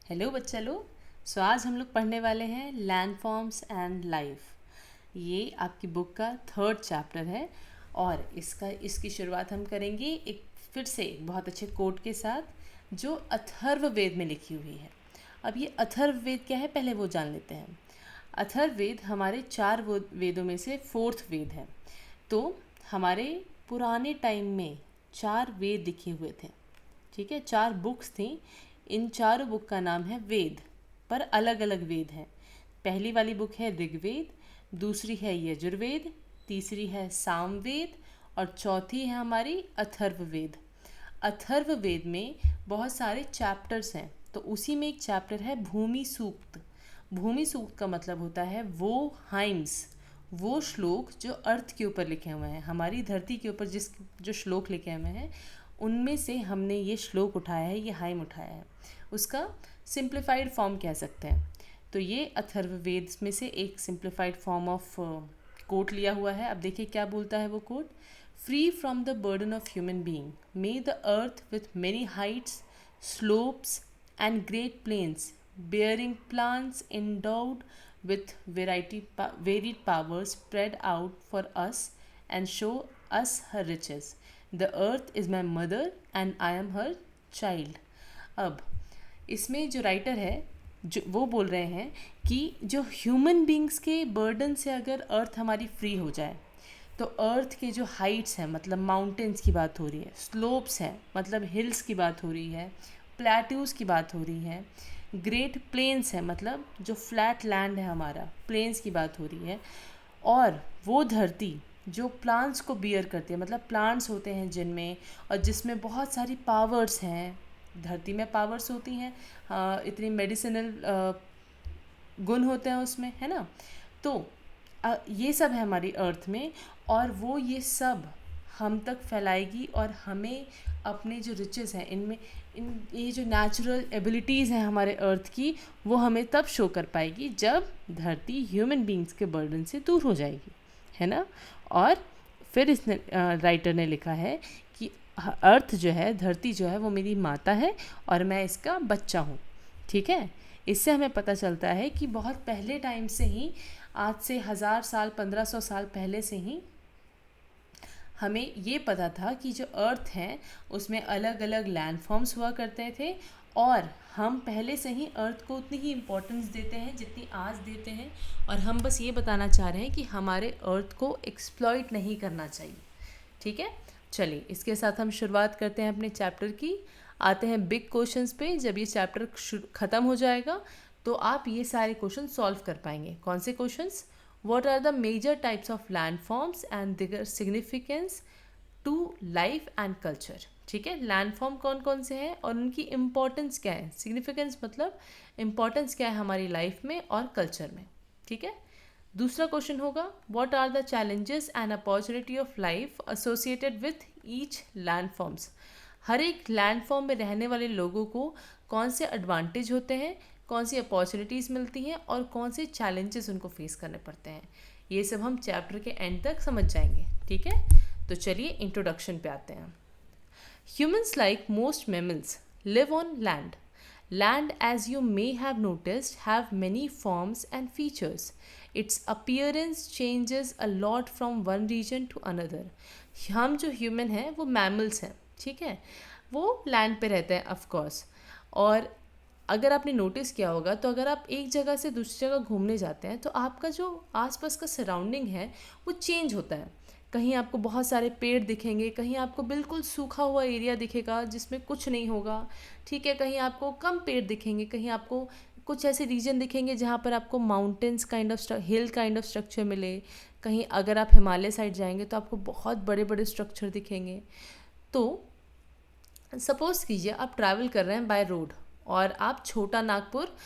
Hello बच्चा लोग। आज हम लोग पढ़ने वाले हैं लैंड फॉर्म्स एंड लाइफ। ये आपकी बुक का थर्ड चैप्टर है और इसकी शुरुआत हम करेंगे एक फिर से एक बहुत अच्छे कोट के साथ जो अथर्ववेद में लिखी हुई है। अब ये अथर्ववेद क्या है पहले वो जान लेते हैं। अथर्ववेद हमारे चार वेदों में से फोर्थ वेद है। तो हमारे पुराने टाइम में चार वेद लिखे हुए थे। ठीक है, चार बुक्स थी। इन चारों बुक का नाम है वेद, पर अलग अलग वेद हैं। पहली वाली बुक है ऋग्वेद, दूसरी है यजुर्वेद, तीसरी है सामवेद और चौथी है हमारी अथर्ववेद। अथर्ववेद में बहुत सारे चैप्टर्स हैं, तो उसी में एक चैप्टर है भूमि सूक्त। भूमि सूक्त का मतलब होता है वो हाइम्स, वो श्लोक जो अर्थ के ऊपर लिखे हुए हैं, हमारी धरती के ऊपर जो श्लोक लिखे हुए हैं उनमें से हमने ये श्लोक उठाया है, ये हाइम उठाया है। उसका सिंप्लीफाइड फॉर्म कह सकते हैं। तो ये अथर्ववेद में से एक सिंप्लीफाइड फॉर्म ऑफ कोट लिया हुआ है। अब देखिए क्या बोलता है वो quote. Free from the burden of human being may the earth with many heights, slopes and great plains bearing plants endowed with varied powers spread out for us and show us her riches. The earth is my mother and I am her child. अब इसमें जो writer है जो वो बोल रहे हैं कि जो ह्यूमन बींग्स के बर्डन से अगर अर्थ हमारी फ्री हो जाए तो अर्थ के जो हाइट्स हैं मतलब माउंटेन्स की बात हो रही है, स्लोप्स हैं मतलब हिल्स की बात हो रही है, प्लेट्यूज़ की बात हो रही है, ग्रेट प्लेन्स है मतलब जो फ्लैट लैंड है हमारा, प्लेन्स की बात हो रही है, और वो धरती जो प्लांट्स को बियर करती है, मतलब प्लांट्स होते हैं जिनमें और जिसमें बहुत सारी पावर्स हैं। धरती में पावर्स होती हैं, इतनी मेडिसिनल गुण होते हैं उसमें, है ना। तो ये सब है हमारी अर्थ में और वो ये सब हम तक फैलाएगी और हमें अपने जो रिचेस हैं इनमें ये जो नेचुरल एबिलिटीज़ हैं हमारे अर्थ की वो हमें तब शो कर पाएगी जब धरती ह्यूमन बींग्स के बर्डन से दूर हो जाएगी, है ना। और फिर इसने राइटर ने लिखा है कि अर्थ जो है, धरती जो है वो मेरी माता है और मैं इसका बच्चा हूँ। ठीक है, इससे हमें पता चलता है कि बहुत पहले टाइम से ही, आज से 1000 साल 1500 साल पहले से ही हमें ये पता था कि जो अर्थ है उसमें अलग अलग लैंड फॉर्म्स हुआ करते थे और हम पहले से ही अर्थ को उतनी ही इम्पोर्टेंस देते हैं जितनी आज देते हैं। और हम बस ये बताना चाह रहे हैं कि हमारे अर्थ को एक्सप्लॉइट नहीं करना चाहिए। ठीक है, चलिए इसके साथ हम शुरुआत करते हैं अपने चैप्टर की। आते हैं बिग क्वेश्चंस पे। जब ये चैप्टर ख़त्म हो जाएगा तो आप ये सारे क्वेश्चन सॉल्व कर पाएंगे। कौन से questions? What are the major types of landforms and their significance to life and culture? ठीक है, लैंडफॉर्म कौन कौन से हैं और उनकी इम्पोर्टेंस क्या है, सिग्निफिकेंस मतलब इम्पोर्टेंस क्या है हमारी लाइफ में और कल्चर में। ठीक है, दूसरा क्वेश्चन होगा what are the challenges and opportunity of life associated with each landforms. हर एक लैंडफॉर्म में रहने वाले लोगों को कौन से एडवांटेज होते हैं, कौन सी अपॉर्चुनिटीज़ मिलती हैं और कौन से चैलेंजेस उनको फेस करने पड़ते हैं। ये सब हम चैप्टर के एंड तक समझ जाएंगे। ठीक है, तो चलिए इंट्रोडक्शन पे आते हैं। Humans like most mammals live on land. Land, as you may have noticed, have many forms and features. Its appearance changes a lot from one region to another. हम जो ह्यूमन हैं वो मैमल्स हैं, ठीक है, वो लैंड पे रहते हैं ऑफ कोर्स। और अगर आपने नोटिस किया होगा तो अगर आप एक जगह से दूसरी जगह घूमने जाते हैं तो आपका जो आसपास का सराउंडिंग है वो चेंज होता है। कहीं आपको बहुत सारे पेड़ दिखेंगे, कहीं आपको बिल्कुल सूखा हुआ एरिया दिखेगा जिसमें कुछ नहीं होगा। ठीक है, कहीं आपको कम पेड़ दिखेंगे, कहीं आपको कुछ ऐसे रीजन दिखेंगे जहाँ पर आपको mountains kind of hill kind of structure मिले। कहीं अगर आप हिमालय साइड जाएंगे तो आपको बहुत बड़े बड़े स्ट्रक्चर दिखेंगे। तो सपोज़ कीजिए आप ट्रैवल कर रहे हैं बाय रोड और आप छोटा नागपुर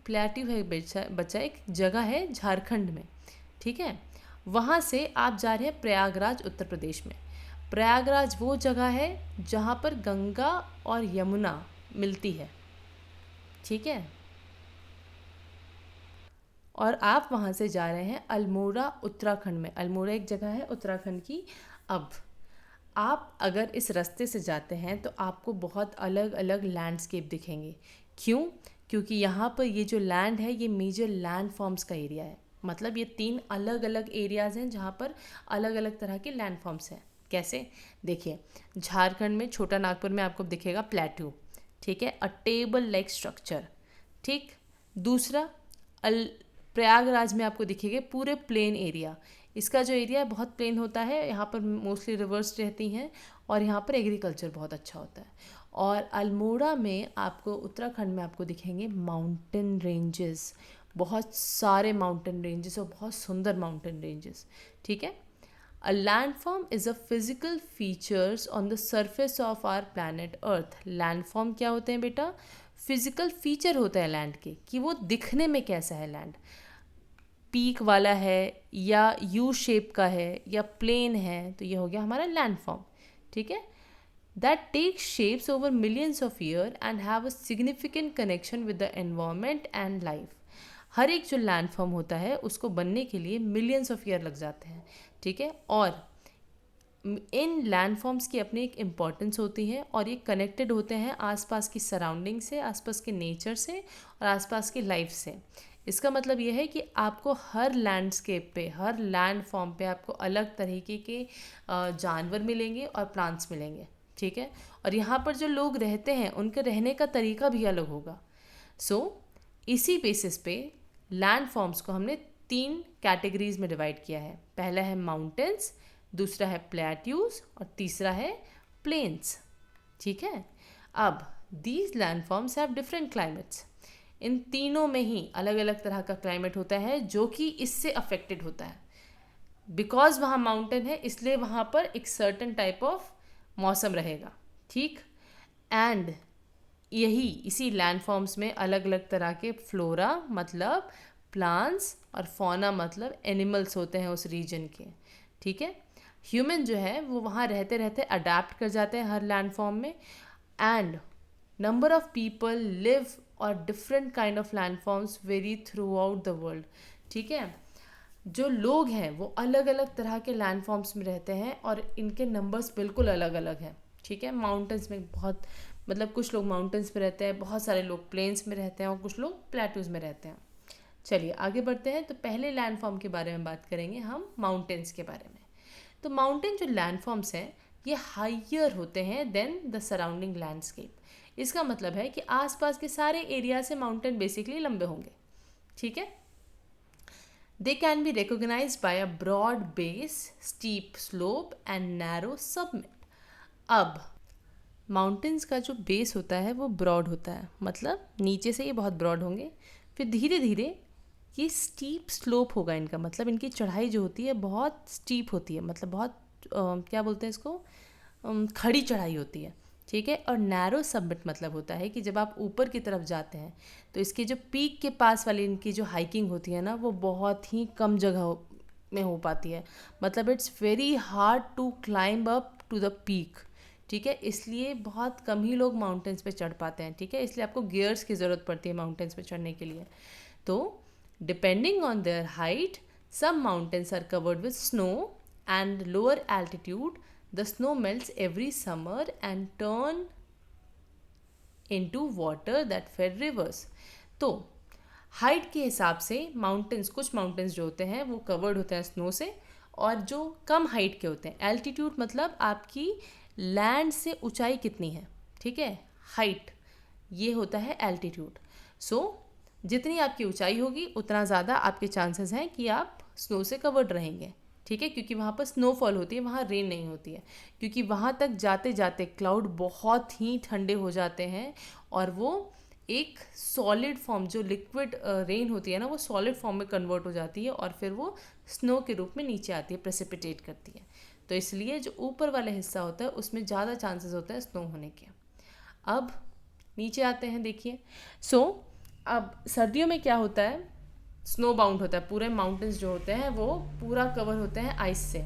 प्लेट्यू है बच्चा, एक जगह है झारखंड में। ठीक है, वहाँ से आप जा रहे हैं प्रयागराज उत्तर प्रदेश में। प्रयागराज वो जगह है जहाँ पर गंगा और यमुना मिलती है। ठीक है, और आप वहाँ से जा रहे हैं अल्मोड़ा उत्तराखंड में। अल्मोड़ा एक जगह है उत्तराखंड की। अब आप अगर इस रास्ते से जाते हैं तो आपको बहुत अलग अलग लैंडस्केप दिखेंगे। क्यों? क्योंकि यहाँ पर ये जो लैंड है ये मेजर लैंड फॉर्म्स का एरिया है। मतलब ये 3 अलग अलग एरियाज़ हैं जहाँ पर अलग अलग तरह के लैंड फॉर्म्स हैं। कैसे? देखिए, झारखंड में छोटा नागपुर में आपको दिखेगा प्लेट्यू, ठीक है, अ टेबल लाइक स्ट्रक्चर। ठीक। दूसरा, प्रयागराज में आपको दिखेगा पूरे प्लेन एरिया। इसका जो एरिया है बहुत प्लेन होता है, यहाँ पर मोस्टली रिवर्स रहती हैं और यहाँ पर एग्रीकल्चर बहुत अच्छा होता है। और अल्मोड़ा में आपको, उत्तराखंड में आपको दिखेंगे माउंटेन रेंजेस, बहुत सारे माउंटेन रेंजेस और बहुत सुंदर माउंटेन रेंजेस। ठीक है। A landform is a physical features on the surface of our planet Earth. Landform क्या होते हैं बेटा? फिजिकल फीचर होता है लैंड के, कि वो दिखने में कैसा है लैंड। पीक वाला है या यू शेप का है या प्लेन है, तो ये हो गया हमारा लैंडफॉर्म। ठीक है। That take shapes over millions of year and have a significant connection with the environment and life. हर एक जो लैंडफॉर्म होता है उसको बनने के लिए मिलियंस ऑफ ईयर लग जाते हैं। ठीक है। और इन लैंडफॉर्म्स की अपनी एक इम्पॉर्टेंस होती है और ये कनेक्टेड होते हैं आसपास की सराउंडिंग से, आसपास के नेचर से और आसपास की लाइफ से। इसका मतलब ये है कि आपको हर लैंडस्केप पे, हर लैंडफॉर्म पे आपको अलग तरीके के जानवर मिलेंगे और प्लांट्स मिलेंगे। ठीक है। और यहाँ पर जो लोग रहते हैं उनके रहने का तरीका भी अलग होगा। इसी बेसिस पे लैंडफॉर्म्स को हमने 3 कैटेगरीज में डिवाइड किया है। पहला है माउंटेन्स, दूसरा है प्लेट्यूज और तीसरा है प्लेन्स। ठीक है। अब these landforms have different climates. इन तीनों में ही अलग अलग तरह का क्लाइमेट होता है जो कि इससे अफेक्टेड होता है। बिकॉज वहाँ माउंटेन है इसलिए वहाँ पर एक सर्टन टाइप ऑफ मौसम रहेगा। ठीक। एंड इसी लैंडफॉर्म्स में अलग अलग तरह के फ्लोरा मतलब प्लांट्स और फौना मतलब एनिमल्स होते हैं उस रीजन के। ठीक है। ह्यूमन जो है वो वहाँ रहते रहते अडेप्ट कर जाते हैं हर लैंडफॉर्म में। And number of people live और different kind of landforms vary throughout the world. ठीक है। जो लोग हैं वो अलग अलग तरह के लैंडफॉर्म्स में रहते हैं और इनके नंबर्स बिल्कुल अलग अलग हैं। ठीक है। माउंटेन्स में बहुत, मतलब कुछ लोग माउंटेन्स में रहते हैं, बहुत सारे लोग प्लेन्स में रहते हैं और कुछ लोग प्लेटूज में रहते हैं। चलिए आगे बढ़ते हैं। तो पहले लैंडफॉर्म के बारे में बात करेंगे हम, माउंटेन्स के बारे में। तो माउंटेन जो लैंडफॉर्म्स हैं ये हाइयर होते हैं देन द सराउंडिंग लैंडस्केप। इसका मतलब है कि आसपास के सारे एरिया से माउंटेन बेसिकली लंबे होंगे। ठीक है। They can be recognised by a broad base, steep slope and narrow submit. अब माउंटेन्स का जो बेस होता है वो ब्रॉड होता है, मतलब नीचे से ये बहुत ब्रॉड होंगे, फिर धीरे धीरे ये स्टीप स्लोप होगा इनका, मतलब इनकी चढ़ाई जो होती है बहुत स्टीप होती है, मतलब बहुत क्या बोलते हैं इसको, खड़ी चढ़ाई होती है। ठीक है। और नैरो सबमिट मतलब होता है कि जब आप ऊपर की तरफ जाते हैं तो इसके जो पीक के पास वाली इनकी जो हाइकिंग होती है ना वो बहुत ही कम जगह में हो पाती है। मतलब it's very hard to climb up to the peak. ठीक है। इसलिए बहुत कम ही लोग माउंटेन्स पे चढ़ पाते हैं। ठीक है। इसलिए आपको गियर्स की ज़रूरत पड़ती है माउंटेन्स पे चढ़ने के लिए। तो depending on their height, some mountains are covered with snow and lower altitude the snow melts every summer and turn into water that fed rivers। तो हाइट के हिसाब से माउंटेन्स, कुछ माउंटेन्स जो होते हैं वो कवर्ड होते हैं स्नो से, और जो कम हाइट के होते हैं, एल्टीट्यूड मतलब आपकी लैंड से ऊंचाई कितनी है। ठीक है। हाइट ये होता है एल्टीट्यूड। जितनी आपकी ऊंचाई होगी उतना ज़्यादा आपके चांसेस हैं कि आप स्नो से कवर्ड रहेंगे। ठीक है। क्योंकि वहाँ पर स्नोफॉल होती है, वहाँ रेन नहीं होती है, क्योंकि वहाँ तक जाते जाते क्लाउड बहुत ही ठंडे हो जाते हैं और वो एक सॉलिड फॉर्म, जो लिक्विड रेन होती है ना वो सॉलिड फॉर्म में कन्वर्ट हो जाती है और फिर वो स्नो के रूप में नीचे आती है, प्रेसिपिटेट करती है। तो इसलिए जो ऊपर वाला हिस्सा होता है उसमें ज़्यादा चांसेस होता है स्नो होने के। अब नीचे आते हैं। देखिए, अब सर्दियों में क्या होता है, स्नो बाउंड होता है, पूरे माउंटेन्स जो होते हैं वो पूरा कवर होते हैं आइस से।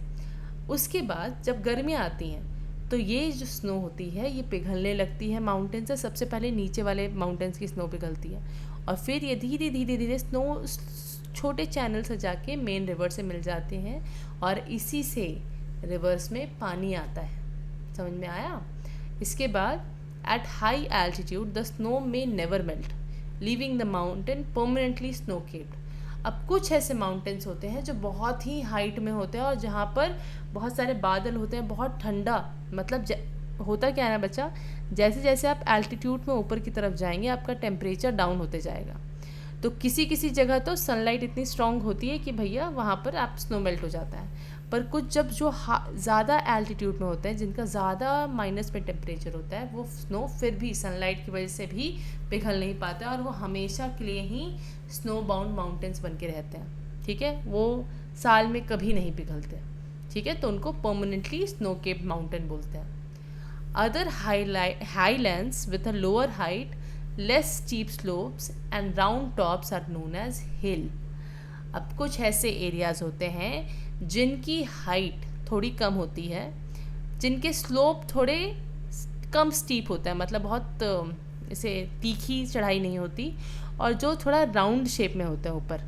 उसके बाद जब गर्मियाँ आती हैं तो ये जो स्नो होती है ये पिघलने लगती है माउंटेन से। सबसे पहले नीचे वाले माउंटेन्स की स्नो पिघलती है और फिर ये धीरे धीरे धीरे स्नो छोटे चैनल से जाके मेन रिवर से मिल जाते हैं और इसी से रिवर्स में पानी आता है। समझ में आया? इसके बाद at high altitude the snow में never melt leaving the mountain permanently snow capped. अब कुछ ऐसे माउंटेन्स होते हैं जो बहुत ही हाइट में होते हैं और जहाँ पर बहुत सारे बादल होते हैं, बहुत ठंडा, मतलब होता क्या है ना बच्चा, जैसे जैसे आप एल्टीट्यूड में ऊपर की तरफ जाएंगे आपका टेम्परेचर डाउन होते जाएगा। तो किसी किसी जगह तो सनलाइट इतनी स्ट्रांग होती है कि भैया वहाँ पर आप स्नो मेल्ट हो जाता है, पर कुछ जब जो ज़्यादा एल्टीट्यूड में होते हैं, जिनका ज़्यादा माइनस में टेम्परेचर होता है, वो स्नो फिर भी सनलाइट की वजह से भी पिघल नहीं पाता है और वो हमेशा के लिए ही स्नो बाउंड माउंटेन्स बन के रहते हैं। ठीक है, वो साल में कभी नहीं पिघलते। ठीक है, तो उनको परमानेंटली स्नो केप्ड माउंटेन बोलते हैं। Other highlands with a lower height, less steep slopes and round tops are known as hill. अब कुछ ऐसे एरियाज़ होते हैं जिनकी हाइट थोड़ी कम होती है, जिनके स्लोप थोड़े कम स्टीप होता है, मतलब बहुत इसे तीखी चढ़ाई नहीं होती, और जो थोड़ा राउंड शेप में होता है, ऊपर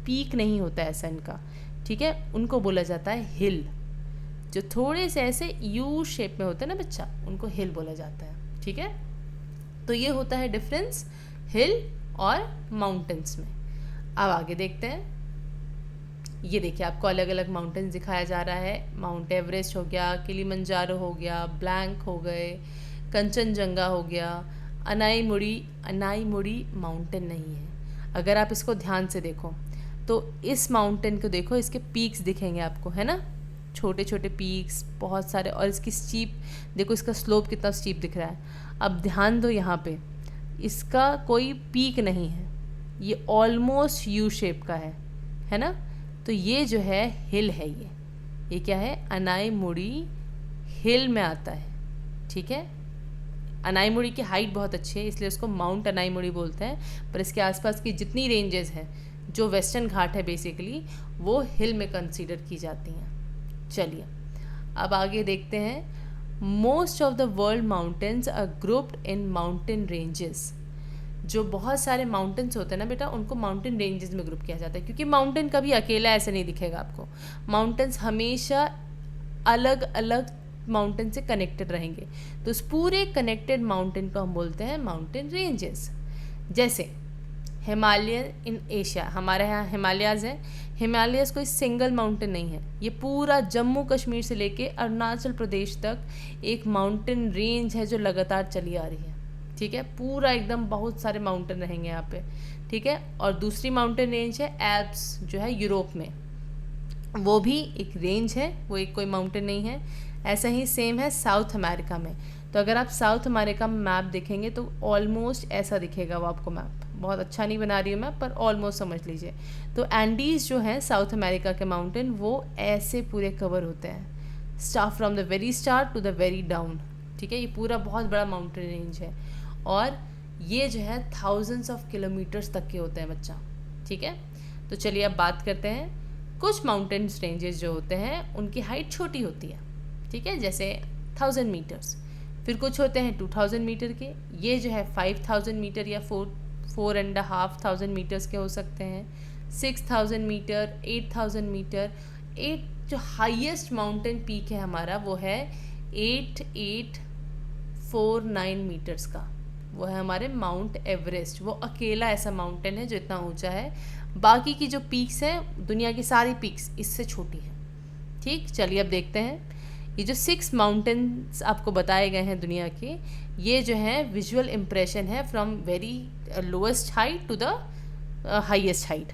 पीक नहीं होता है ऐसा इनका। ठीक है, उनको बोला जाता है हिल। जो थोड़े से ऐसे यू शेप में होते हैं ना बच्चा, उनको हिल बोला जाता है। ठीक है, तो ये होता है डिफरेंस हिल और माउंटेन्स में। अब आगे देखते हैं। ये देखिए आपको अलग अलग माउंटेन्स दिखाया जा रहा है। माउंट एवरेस्ट हो गया, किलिमंजारो हो गया, ब्लैंक हो गए, कंचनजंगा हो गया, अनाईमुड़ी माउंटेन नहीं है। अगर आप इसको ध्यान से देखो तो इस माउंटेन को देखो, इसके पीक्स दिखेंगे आपको, है ना, छोटे छोटे पीक्स बहुत सारे, और इसकी स्टीप देखो, इसका स्लोप कितना स्टीप दिख रहा है। अब ध्यान दो यहाँ पे, इसका कोई पीक नहीं है, ये ऑलमोस्ट यू शेप का है ना, तो ये जो है हिल है। ये क्या है? अनाईमुड़ी हिल में आता है। ठीक है, अनाईमुड़ी की हाइट बहुत अच्छी है इसलिए उसको माउंट अनाईमुड़ी बोलते हैं, पर इसके आसपास की जितनी रेंजेस हैं, जो वेस्टर्न घाट है बेसिकली, वो हिल में कंसीडर की जाती हैं। चलिए अब आगे देखते हैं। Most of the world mountains are grouped in mountain ranges. जो बहुत सारे माउंटेन्स होते हैं ना बेटा, उनको माउंटेन रेंजेस में ग्रुप किया जाता है, क्योंकि माउंटेन कभी अकेला ऐसे नहीं दिखेगा आपको। माउंटेन्स हमेशा अलग अलग माउंटेन से कनेक्टेड रहेंगे, तो उस पूरे कनेक्टेड माउंटेन को हम बोलते हैं माउंटेन रेंजेस। जैसे हिमालय इन एशिया, हमारे यहाँ हिमालयाज़ हैं। हिमालयस कोई सिंगल माउंटेन नहीं है, ये पूरा जम्मू कश्मीर से लेके अरुणाचल प्रदेश तक एक माउंटेन रेंज है जो लगातार चली आ रही है। ठीक है, पूरा एकदम बहुत सारे माउंटेन रहेंगे यहाँ पे। ठीक है, और दूसरी माउंटेन रेंज है एल्प्स, जो है यूरोप में, वो भी एक रेंज है, वो एक कोई माउंटेन नहीं है। ऐसा ही सेम है साउथ अमेरिका में। तो अगर आप साउथ अमेरिका में मैप देखेंगे तो ऑलमोस्ट ऐसा दिखेगा वो आपको मैप। बहुत अच्छा नहीं बना रही हूँ मैं, पर ऑलमोस्ट समझ लीजिए। तो एंडीज़ जो हैं साउथ अमेरिका के माउंटेन, वो ऐसे पूरे कवर होते हैं, start from the very start to the very down. ठीक है, ये पूरा बहुत बड़ा माउंटेन रेंज है और ये जो है थाउजेंड्स ऑफ किलोमीटर्स तक के होते हैं बच्चा। ठीक है, तो चलिए अब बात करते हैं। कुछ माउंटेन्स रेंजेस जो होते हैं उनकी हाइट छोटी होती है। ठीक है, जैसे 1000 मीटर्स। फिर कुछ होते हैं 2000 मीटर के, ये जो है 5000 मीटर या 4,500 मीटर्स के हो सकते हैं, 6000 मीटर, 8000 मीटर। जो हाईएस्ट माउंटेन पीक है हमारा वो है 8849 मीटर्स का, वो है हमारे माउंट एवरेस्ट। वो अकेला ऐसा माउंटेन है जो इतना ऊंचा है। बाकी की जो पीक्स हैं, दुनिया की सारी पीक्स इससे छोटी हैं। ठीक, चलिए अब देखते हैं। ये जो 6 माउंटेन्स आपको बताए गए हैं दुनिया के, ये जो है विजुअल इम्प्रेशन है from very lowest height to the highest height.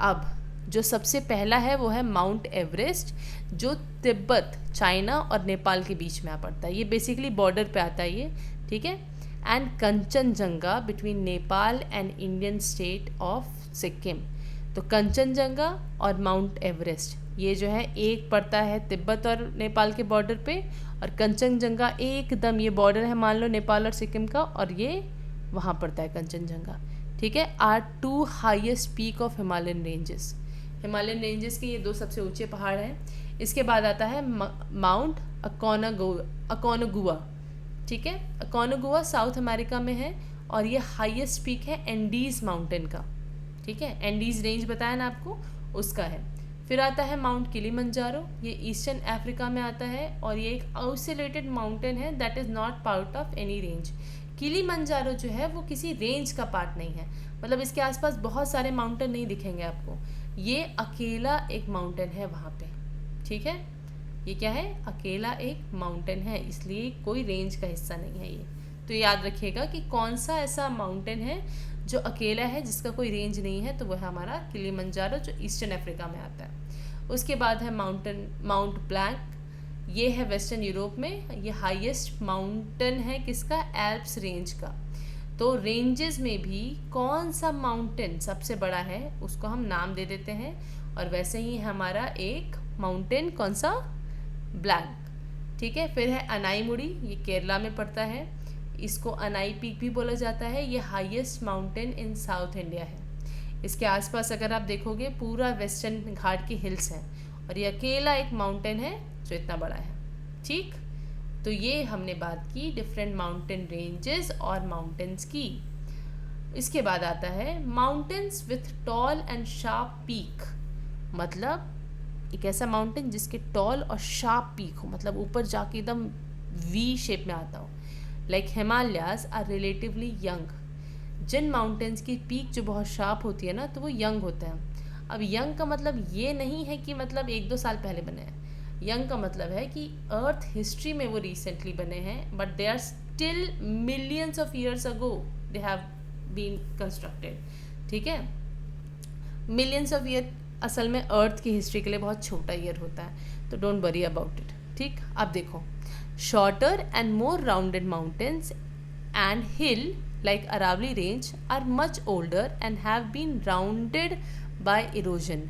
अब जो सबसे पहला है वो है माउंट एवरेस्ट, जो तिब्बत, चाइना और नेपाल के बीच में आ पड़ता है। ये बेसिकली बॉर्डर पे आता है ये। ठीक है, and Kanchenjunga between Nepal and Indian state of Sikkim. तो कंचनजंगा और माउंट एवरेस्ट ये जो है एक पड़ता है तिब्बत और नेपाल के बॉर्डर पे, और कंचनजंगा एकदम ये बॉर्डर है मान लो नेपाल और सिक्किम का, और ये वहाँ पड़ता है कंचनजंगा। ठीक है, are 2 highest peak of Himalayan ranges. Himalayan ranges के ये 2 सबसे ऊंचे पहाड़ हैं। इसके बाद आता है माउंट अकोनगुआ। ठीक है, अकोनगुआ साउथ अमेरिका में है और ये हाईएस्ट पीक है एंडीज़ माउंटेन का। ठीक है, एंडीज़ रेंज बताया ना आपको, उसका है। फिर आता है माउंट किलिमंजारो, ये ईस्टर्न अफ्रीका में आता है और ये एक आइसोलेटेड माउंटेन है that is not part of any range. Kilimanjaro जो है वो किसी रेंज का पार्ट नहीं है, मतलब इसके आसपास बहुत सारे माउंटेन नहीं दिखेंगे आपको, ये अकेला एक माउंटेन है वहाँ पे। ठीक है, ये क्या है, अकेला एक माउंटेन है, इसलिए कोई रेंज का हिस्सा नहीं है ये। तो याद रखिएगा कि कौन सा ऐसा माउंटेन है जो अकेला है जिसका कोई रेंज नहीं है, तो वह है हमारा किलिमंजारो जो ईस्टर्न अफ्रीका में आता है। उसके बाद है माउंट ब्लैंक, ये है वेस्टर्न यूरोप में, ये हाईएस्ट माउंटेन है किसका, एल्प्स रेंज का। तो रेंजेस में भी कौन सा माउंटेन सबसे बड़ा है उसको हम नाम दे देते हैं, और वैसे ही हमारा एक माउंटेन कौन सा, ब्लैंक। ठीक है, फिर है अनाईमुड़ी, ये केरला में पड़ता है, इसको अनाई पीक भी बोला जाता है, ये highest mountain in south India है। इसके आसपास अगर आप देखोगे पूरा वेस्टर्न घाट की हिल्स हैं, और ये अकेला एक माउंटेन है जो इतना बड़ा है। ठीक, तो ये हमने बात की डिफरेंट माउंटेन रेंजेस और माउंटेन्स की। इसके बाद आता है mountains with tall and sharp peak, मतलब एक ऐसा माउंटेन जिसके टॉल और शार्प पीक हो, मतलब ऊपर जाके एकदम वी शेप में आता हो। Like Himalayas are relatively young, जिन माउंटेन्स की पीक जो बहुत शार्प होती है ना, तो वो यंग होते हैं। अब यंग का मतलब ये नहीं है कि मतलब 1-2 साल पहले बने हैं, यंग का मतलब है कि अर्थ हिस्ट्री में वो रिसेंटली बने हैं, but they are still millions of years ago they have been constructed. ठीक है, मिलियंस ऑफ ईयर असल में अर्थ की हिस्ट्री के लिए बहुत छोटा ईयर होता है, तो डोंट वरी अबाउट इट। ठीक, अब देखो, shorter and more rounded mountains and hill like Aravalli range are much older and have been rounded by erosion।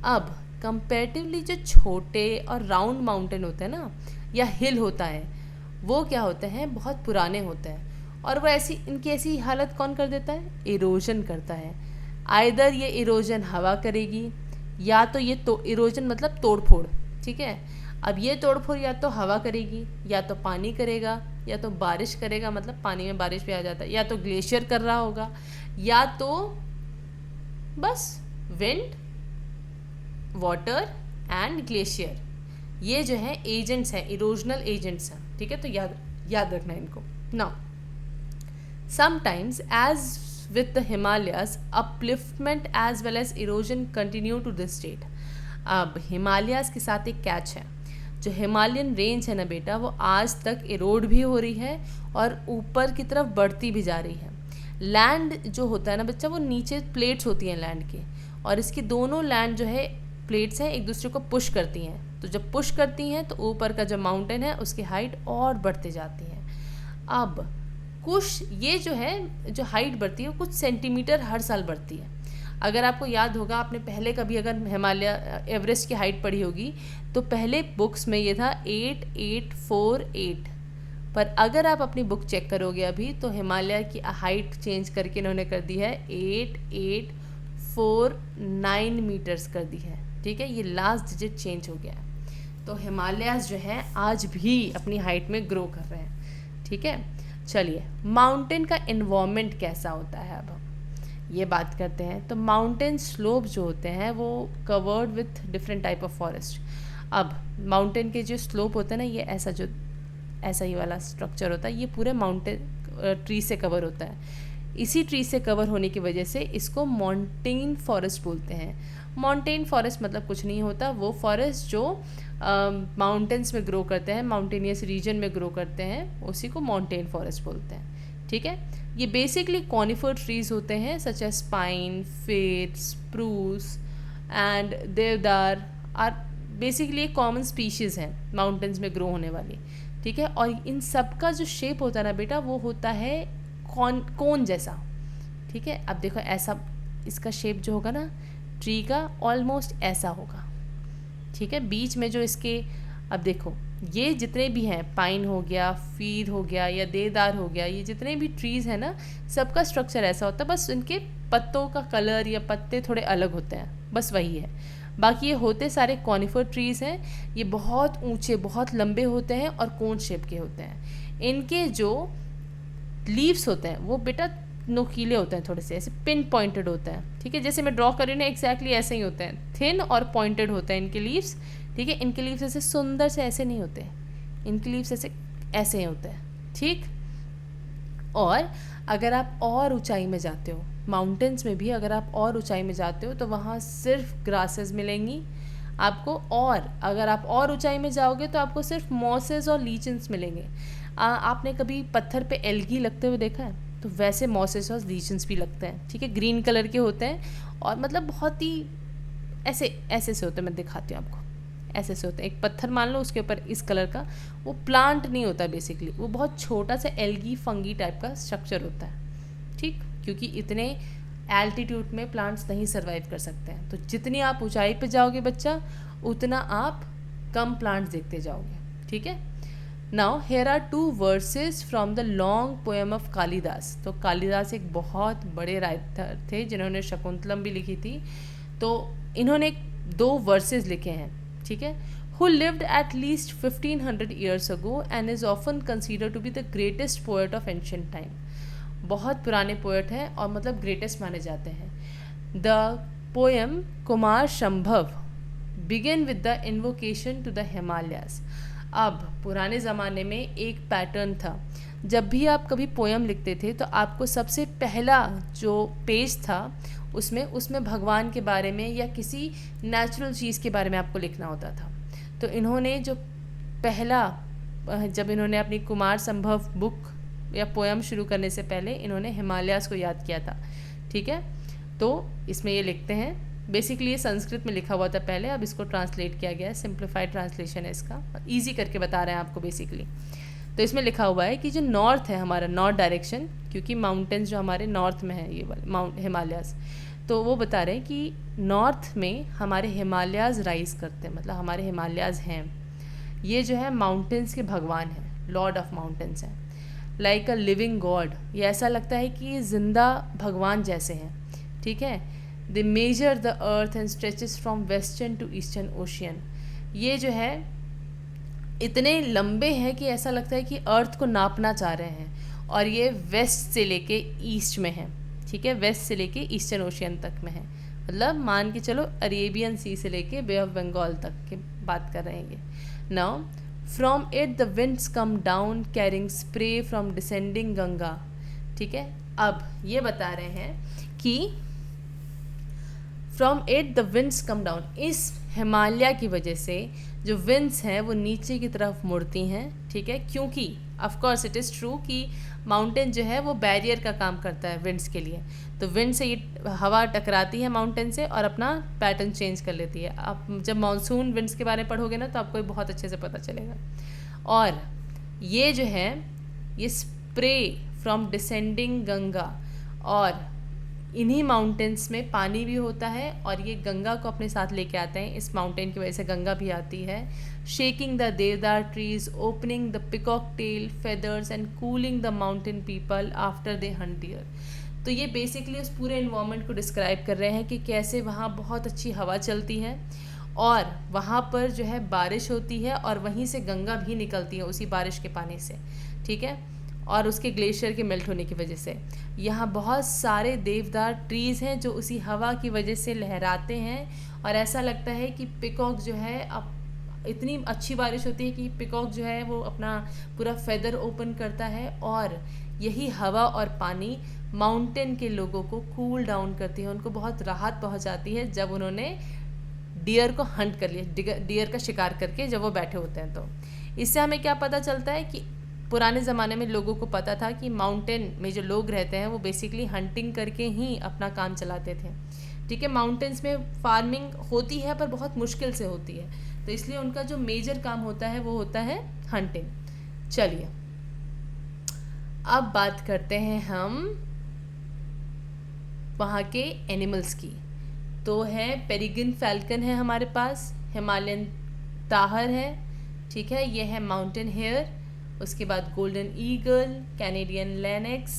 अब comparatively जो छोटे और राउंड माउंटेन होते हैं ना, या हिल होता है, वो क्या होते हैं, बहुत पुराने होते हैं, और वो इनकी ऐसी हालत कौन कर देता है, इरोजन करता है। आइदर ये इरोजन हवा करेगी, या तो ये इरोजन मतलब तोड़ फोड़। ठीक है, अब ये तोड़फोड़ या तो हवा करेगी, या तो पानी करेगा, या तो बारिश करेगा, मतलब पानी में बारिश भी आ जाता है, या तो ग्लेशियर कर रहा होगा, या तो बस विंड, वाटर एंड ग्लेशियर, ये जो है एजेंट्स हैं, इरोजनल एजेंट्स हैं। ठीक है, तो याद रखना इनको। Now sometimes as with the Himalayas, upliftment as well as erosion continue to this date। अब हिमालयाज़ के साथ एक कैच है, जो हिमालयन रेंज है ना बेटा, वो आज तक इरोड भी हो रही है और ऊपर की तरफ बढ़ती भी जा रही है। लैंड जो होता है ना बच्चा, वो नीचे प्लेट्स होती हैं लैंड के, और इसकी दोनों लैंड जो है प्लेट्स हैं एक दूसरे को पुश करती हैं, तो जब पुश करती हैं तो ऊपर का जो माउंटेन है उसकी हाइट और बढ़ते जाती है। अब कुछ ये जो है, जो हाइट बढ़ती है वो कुछ सेंटीमीटर हर साल बढ़ती है। अगर आपको याद होगा, आपने पहले कभी अगर हिमालय एवरेस्ट की हाइट पढ़ी होगी, तो पहले बुक्स में ये था 8848, पर अगर आप अपनी बुक चेक करोगे अभी, तो हिमालय की हाइट चेंज करके इन्होंने कर दी है 8849 मीटर्स कर दी है। ठीक है, ये लास्ट डिजिट चेंज हो गया है। तो हिमालयाज़ जो है आज भी अपनी हाइट में ग्रो कर रहे हैं। ठीक है, चलिए माउंटेन का इन्वायरमेंट कैसा होता है अब हम ये बात करते हैं। तो माउंटेन स्लोप जो होते हैं वो covered with different type of forest. अब माउंटेन के जो स्लोप होते हैं ना, ये ऐसा ही वाला स्ट्रक्चर होता है, ये पूरे माउंटेन ट्री से कवर होता है। इसी ट्री से कवर होने की वजह से इसको माउंटेन फॉरेस्ट बोलते हैं। माउंटेन फॉरेस्ट मतलब कुछ नहीं होता, वो फॉरेस्ट जो माउंटेन्स में ग्रो करते हैं, माउंटेनियस रीजन में ग्रो करते हैं, उसी को माउंटेन फॉरेस्ट बोलते हैं। ठीक है, ये बेसिकली कॉनिफर ट्रीज होते हैं सच एज पाइन, फir, spruce and deodar are basically common species हैं माउंटेन्स में ग्रो होने वाली। ठीक है, और इन सब का जो शेप होता है ना बेटा, वो होता है कोन जैसा। ठीक है, अब देखो ऐसा इसका शेप जो होगा ना ट्री का, ऑलमोस्ट ऐसा होगा। ठीक है, बीच में जो इसके, अब देखो ये जितने भी हैं, पाइन हो गया, फीर हो गया या देवदार हो गया, ये जितने भी ट्रीज़ हैं ना, सबका स्ट्रक्चर ऐसा होता है, बस उनके पत्तों का कलर या पत्ते थोड़े अलग होते हैं, बस वही है। बाकी ये होते सारे कॉनिफर ट्रीज़ हैं। ये बहुत ऊंचे, बहुत लंबे होते हैं और कोन शेप के होते हैं। इनके जो लीव्स होते हैं वो बेटा नोकीले होते हैं, थोड़े से ऐसे पिन पॉइंटेड होते हैं, ठीक है। जैसे मैं ड्रॉ कर रही हूँ ना, एग्जैक्टली ऐसे ही होते हैं, थिन और पॉइंटेड होते हैं इनके लीव्स, ठीक है। इनके लीव्स ऐसे सुंदर से ऐसे नहीं होते, इनके लीव्स ऐसे ऐसे ही होते हैं, ठीक। और अगर आप और ऊंचाई में जाते हो, माउंटेन्स में भी अगर आप और ऊंचाई में जाते हो तो वहाँ सिर्फ ग्रासेस मिलेंगी आपको, और अगर आप और ऊंचाई में जाओगे तो आपको सिर्फ मॉसेस और लीचन्स मिलेंगे। आपने कभी पत्थर पे एल्गी लगते हुए देखा है? तो वैसे मॉसेस और लीचन्स भी लगते हैं, ठीक है। ग्रीन कलर के होते हैं और मतलब बहुत ही ऐसे ऐसे से होते हैं, मैं दिखाती हूँ आपको, ऐसे से होते हैं। एक पत्थर मान लो, उसके ऊपर इस कलर का, वो प्लांट नहीं होता बेसिकली, वो बहुत छोटा सा एल्गी फंगी टाइप का स्ट्रक्चर होता है, ठीक। क्योंकि इतने एल्टीट्यूड में प्लांट्स नहीं सर्वाइव कर सकते हैं, तो जितनी आप ऊंचाई पे जाओगे बच्चा, उतना आप कम प्लांट्स देखते जाओगे, ठीक है। Now here are 2 verses from the long poem of Kalidas. तो कालिदास एक बहुत बड़े राइटर थे जिन्होंने शकुंतलम भी लिखी थी, तो इन्होंने 2 वर्सेस लिखे हैं, ठीक है। Who lived at least 1500 years ago and is often considered to be the greatest poet of ancient time. बहुत पुराने पोएट हैं और मतलब ग्रेटेस्ट माने जाते हैं। The poem Kumar Sambhav begin with the invocation to the Himalayas. अब पुराने ज़माने में एक पैटर्न था, जब भी आप कभी पोएम लिखते थे तो आपको सबसे पहला जो पेज था उसमें भगवान के बारे में या किसी नेचुरल चीज़ के बारे में आपको लिखना होता था। तो इन्होंने जो पहला, जब इन्होंने अपनी कुमार संभव बुक या पोएम शुरू करने से पहले इन्होंने हिमालयाज़ को याद किया था, ठीक है। तो इसमें ये लिखते हैं, बेसिकली ये संस्कृत में लिखा हुआ था पहले, अब इसको ट्रांसलेट किया गया है, सिंप्लीफाइड ट्रांसलेशन है इसका, ईजी करके बता रहे हैं आपको बेसिकली। तो इसमें लिखा हुआ है कि जो नॉर्थ है हमारा, नॉर्थ डायरेक्शन, क्योंकि माउंटेन्स जो हमारे नॉर्थ में है, ये वाले माउंट हिमालयाज़, तो वो बता रहे हैं कि नॉर्थ में हमारे हिमालयाज़ राइज करते हैं, मतलब हमारे हिमालयाज़ हैं, ये जो है माउंटेन्स के भगवान हैं, लॉर्ड ऑफ माउंटेन्स हैं। लाइक अ लिविंग गॉड, ये ऐसा लगता है कि ये जिंदा भगवान जैसे हैं, ठीक है। They major the earth and stretches from western to eastern ocean. ये जो है इतने लंबे हैं कि ऐसा लगता है कि अर्थ को नापना चाह रहे हैं, और ये वेस्ट से लेके ईस्ट में है, ठीक है। वेस्ट से लेके ईस्टर्न ओशियन तक में है, मतलब मान के चलो अरेबियन सी से लेके बे ऑफ बंगाल तक की बात कर रहे हैं ये। Now from it the winds come down carrying spray from descending Ganga, ठीक है। अब ये बता रहे हैं कि from it the winds come down, इस हिमालय की वजह से जो विंड्स हैं वो नीचे की तरफ मुड़ती हैं, ठीक है। क्योंकि of course it is true कि माउंटेन जो है वो बैरियर का काम करता है विंड्स के लिए, तो विंड से ये हवा टकराती है माउंटेन से और अपना पैटर्न चेंज कर लेती है। आप जब मानसून विंड्स के बारे में पढ़ोगे ना तो आपको बहुत अच्छे से पता चलेगा। और ये जो है ये स्प्रे फ्रॉम डिसेंडिंग गंगा, और इन्हीं माउंटेन्स में पानी भी होता है और ये गंगा को अपने साथ लेके आते हैं, इस माउंटेन की वजह से गंगा भी आती है। Shaking the deodar trees, opening the peacock tail feathers and cooling the mountain people after they hunt deer. तो ये बेसिकली उस पूरे इन्वायरमेंट को डिस्क्राइब कर रहे हैं कि कैसे वहाँ बहुत अच्छी हवा चलती है और वहाँ पर जो है बारिश होती है और वहीं से गंगा भी निकलती है उसी बारिश के पानी से, ठीक है। और उसके ग्लेशियर के मेल्ट होने की वजह से यहाँ बहुत सारे देवदार ट्रीज़ हैं जो उसी हवा की वजह से लहराते हैं, और ऐसा लगता है कि पिकॉक जो है, अब इतनी अच्छी बारिश होती है कि पिकॉक जो है वो अपना पूरा फेदर ओपन करता है, और यही हवा और पानी माउंटेन के लोगों को कूल डाउन करती है, उनको बहुत राहत पहुंचाती है जब उन्होंने डियर को हंट कर लिया, डियर का शिकार करके जब वो बैठे होते हैं। तो इससे हमें क्या पता चलता है कि पुराने ज़माने में लोगों को पता था कि माउंटेन में जो लोग रहते हैं वो बेसिकली हंटिंग करके ही अपना काम चलाते थे, ठीक है। माउंटेन्स में फार्मिंग होती है पर बहुत मुश्किल से होती है, तो इसलिए उनका जो मेजर काम होता है वो होता है हंटिंग। चलिए अब बात करते हैं हम वहाँ के एनिमल्स की। तो है पेरिग्रिन फैल्कन है हमारे पास, हिमालयन ताहर है, ठीक है, ये है माउंटेन हेयर, उसके बाद गोल्डन ईगल, कैनेडियन लैनेक्स,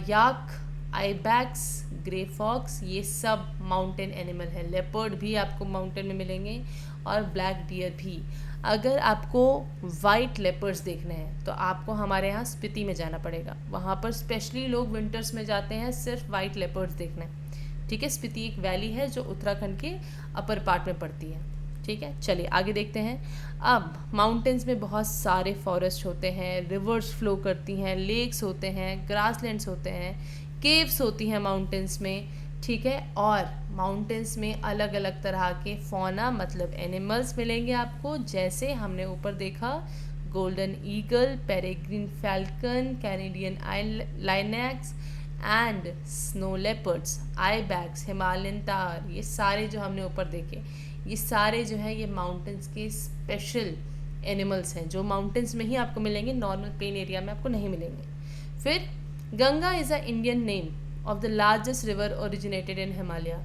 याक, आईबैक्स, ग्रे फॉक्स, ये सब माउंटेन एनिमल है। लेपर्ड भी आपको माउंटेन में मिलेंगे और ब्लैक डियर भी। अगर आपको वाइट लेपर्ड्स देखने हैं तो आपको हमारे यहाँ स्पीति में जाना पड़ेगा, वहाँ पर स्पेशली लोग विंटर्स में जाते हैं सिर्फ वाइट लेपर्ड्स देखने। ठीक है, स्पीति एक वैली है जो उत्तराखंड के अपर पार्ट में पड़ती है। ठीक है, चलिए आगे देखते हैं। अब माउंटेन्स में बहुत सारे फॉरेस्ट होते हैं, रिवर्स फ्लो करती हैं, लेक्स होते हैं, ग्रासलैंड्स होते हैं, केव्स होती हैं माउंटेन्स में। ठीक है, और माउंटेन्स में अलग अलग तरह के फौना मतलब एनिमल्स मिलेंगे आपको, जैसे हमने ऊपर देखा golden eagle, peregrine falcon, Canadian lynx and snow leopards, ibex, Himalayan tahr. ये सारे जो हमने ऊपर देखे, ये सारे जो है ये माउंटेन्स के स्पेशल एनिमल्स हैं जो माउंटेन्स में ही आपको मिलेंगे, नॉर्मल प्लेन एरिया में आपको नहीं मिलेंगे। फिर Ganga is a Indian name of the largest river originated in Himalaya.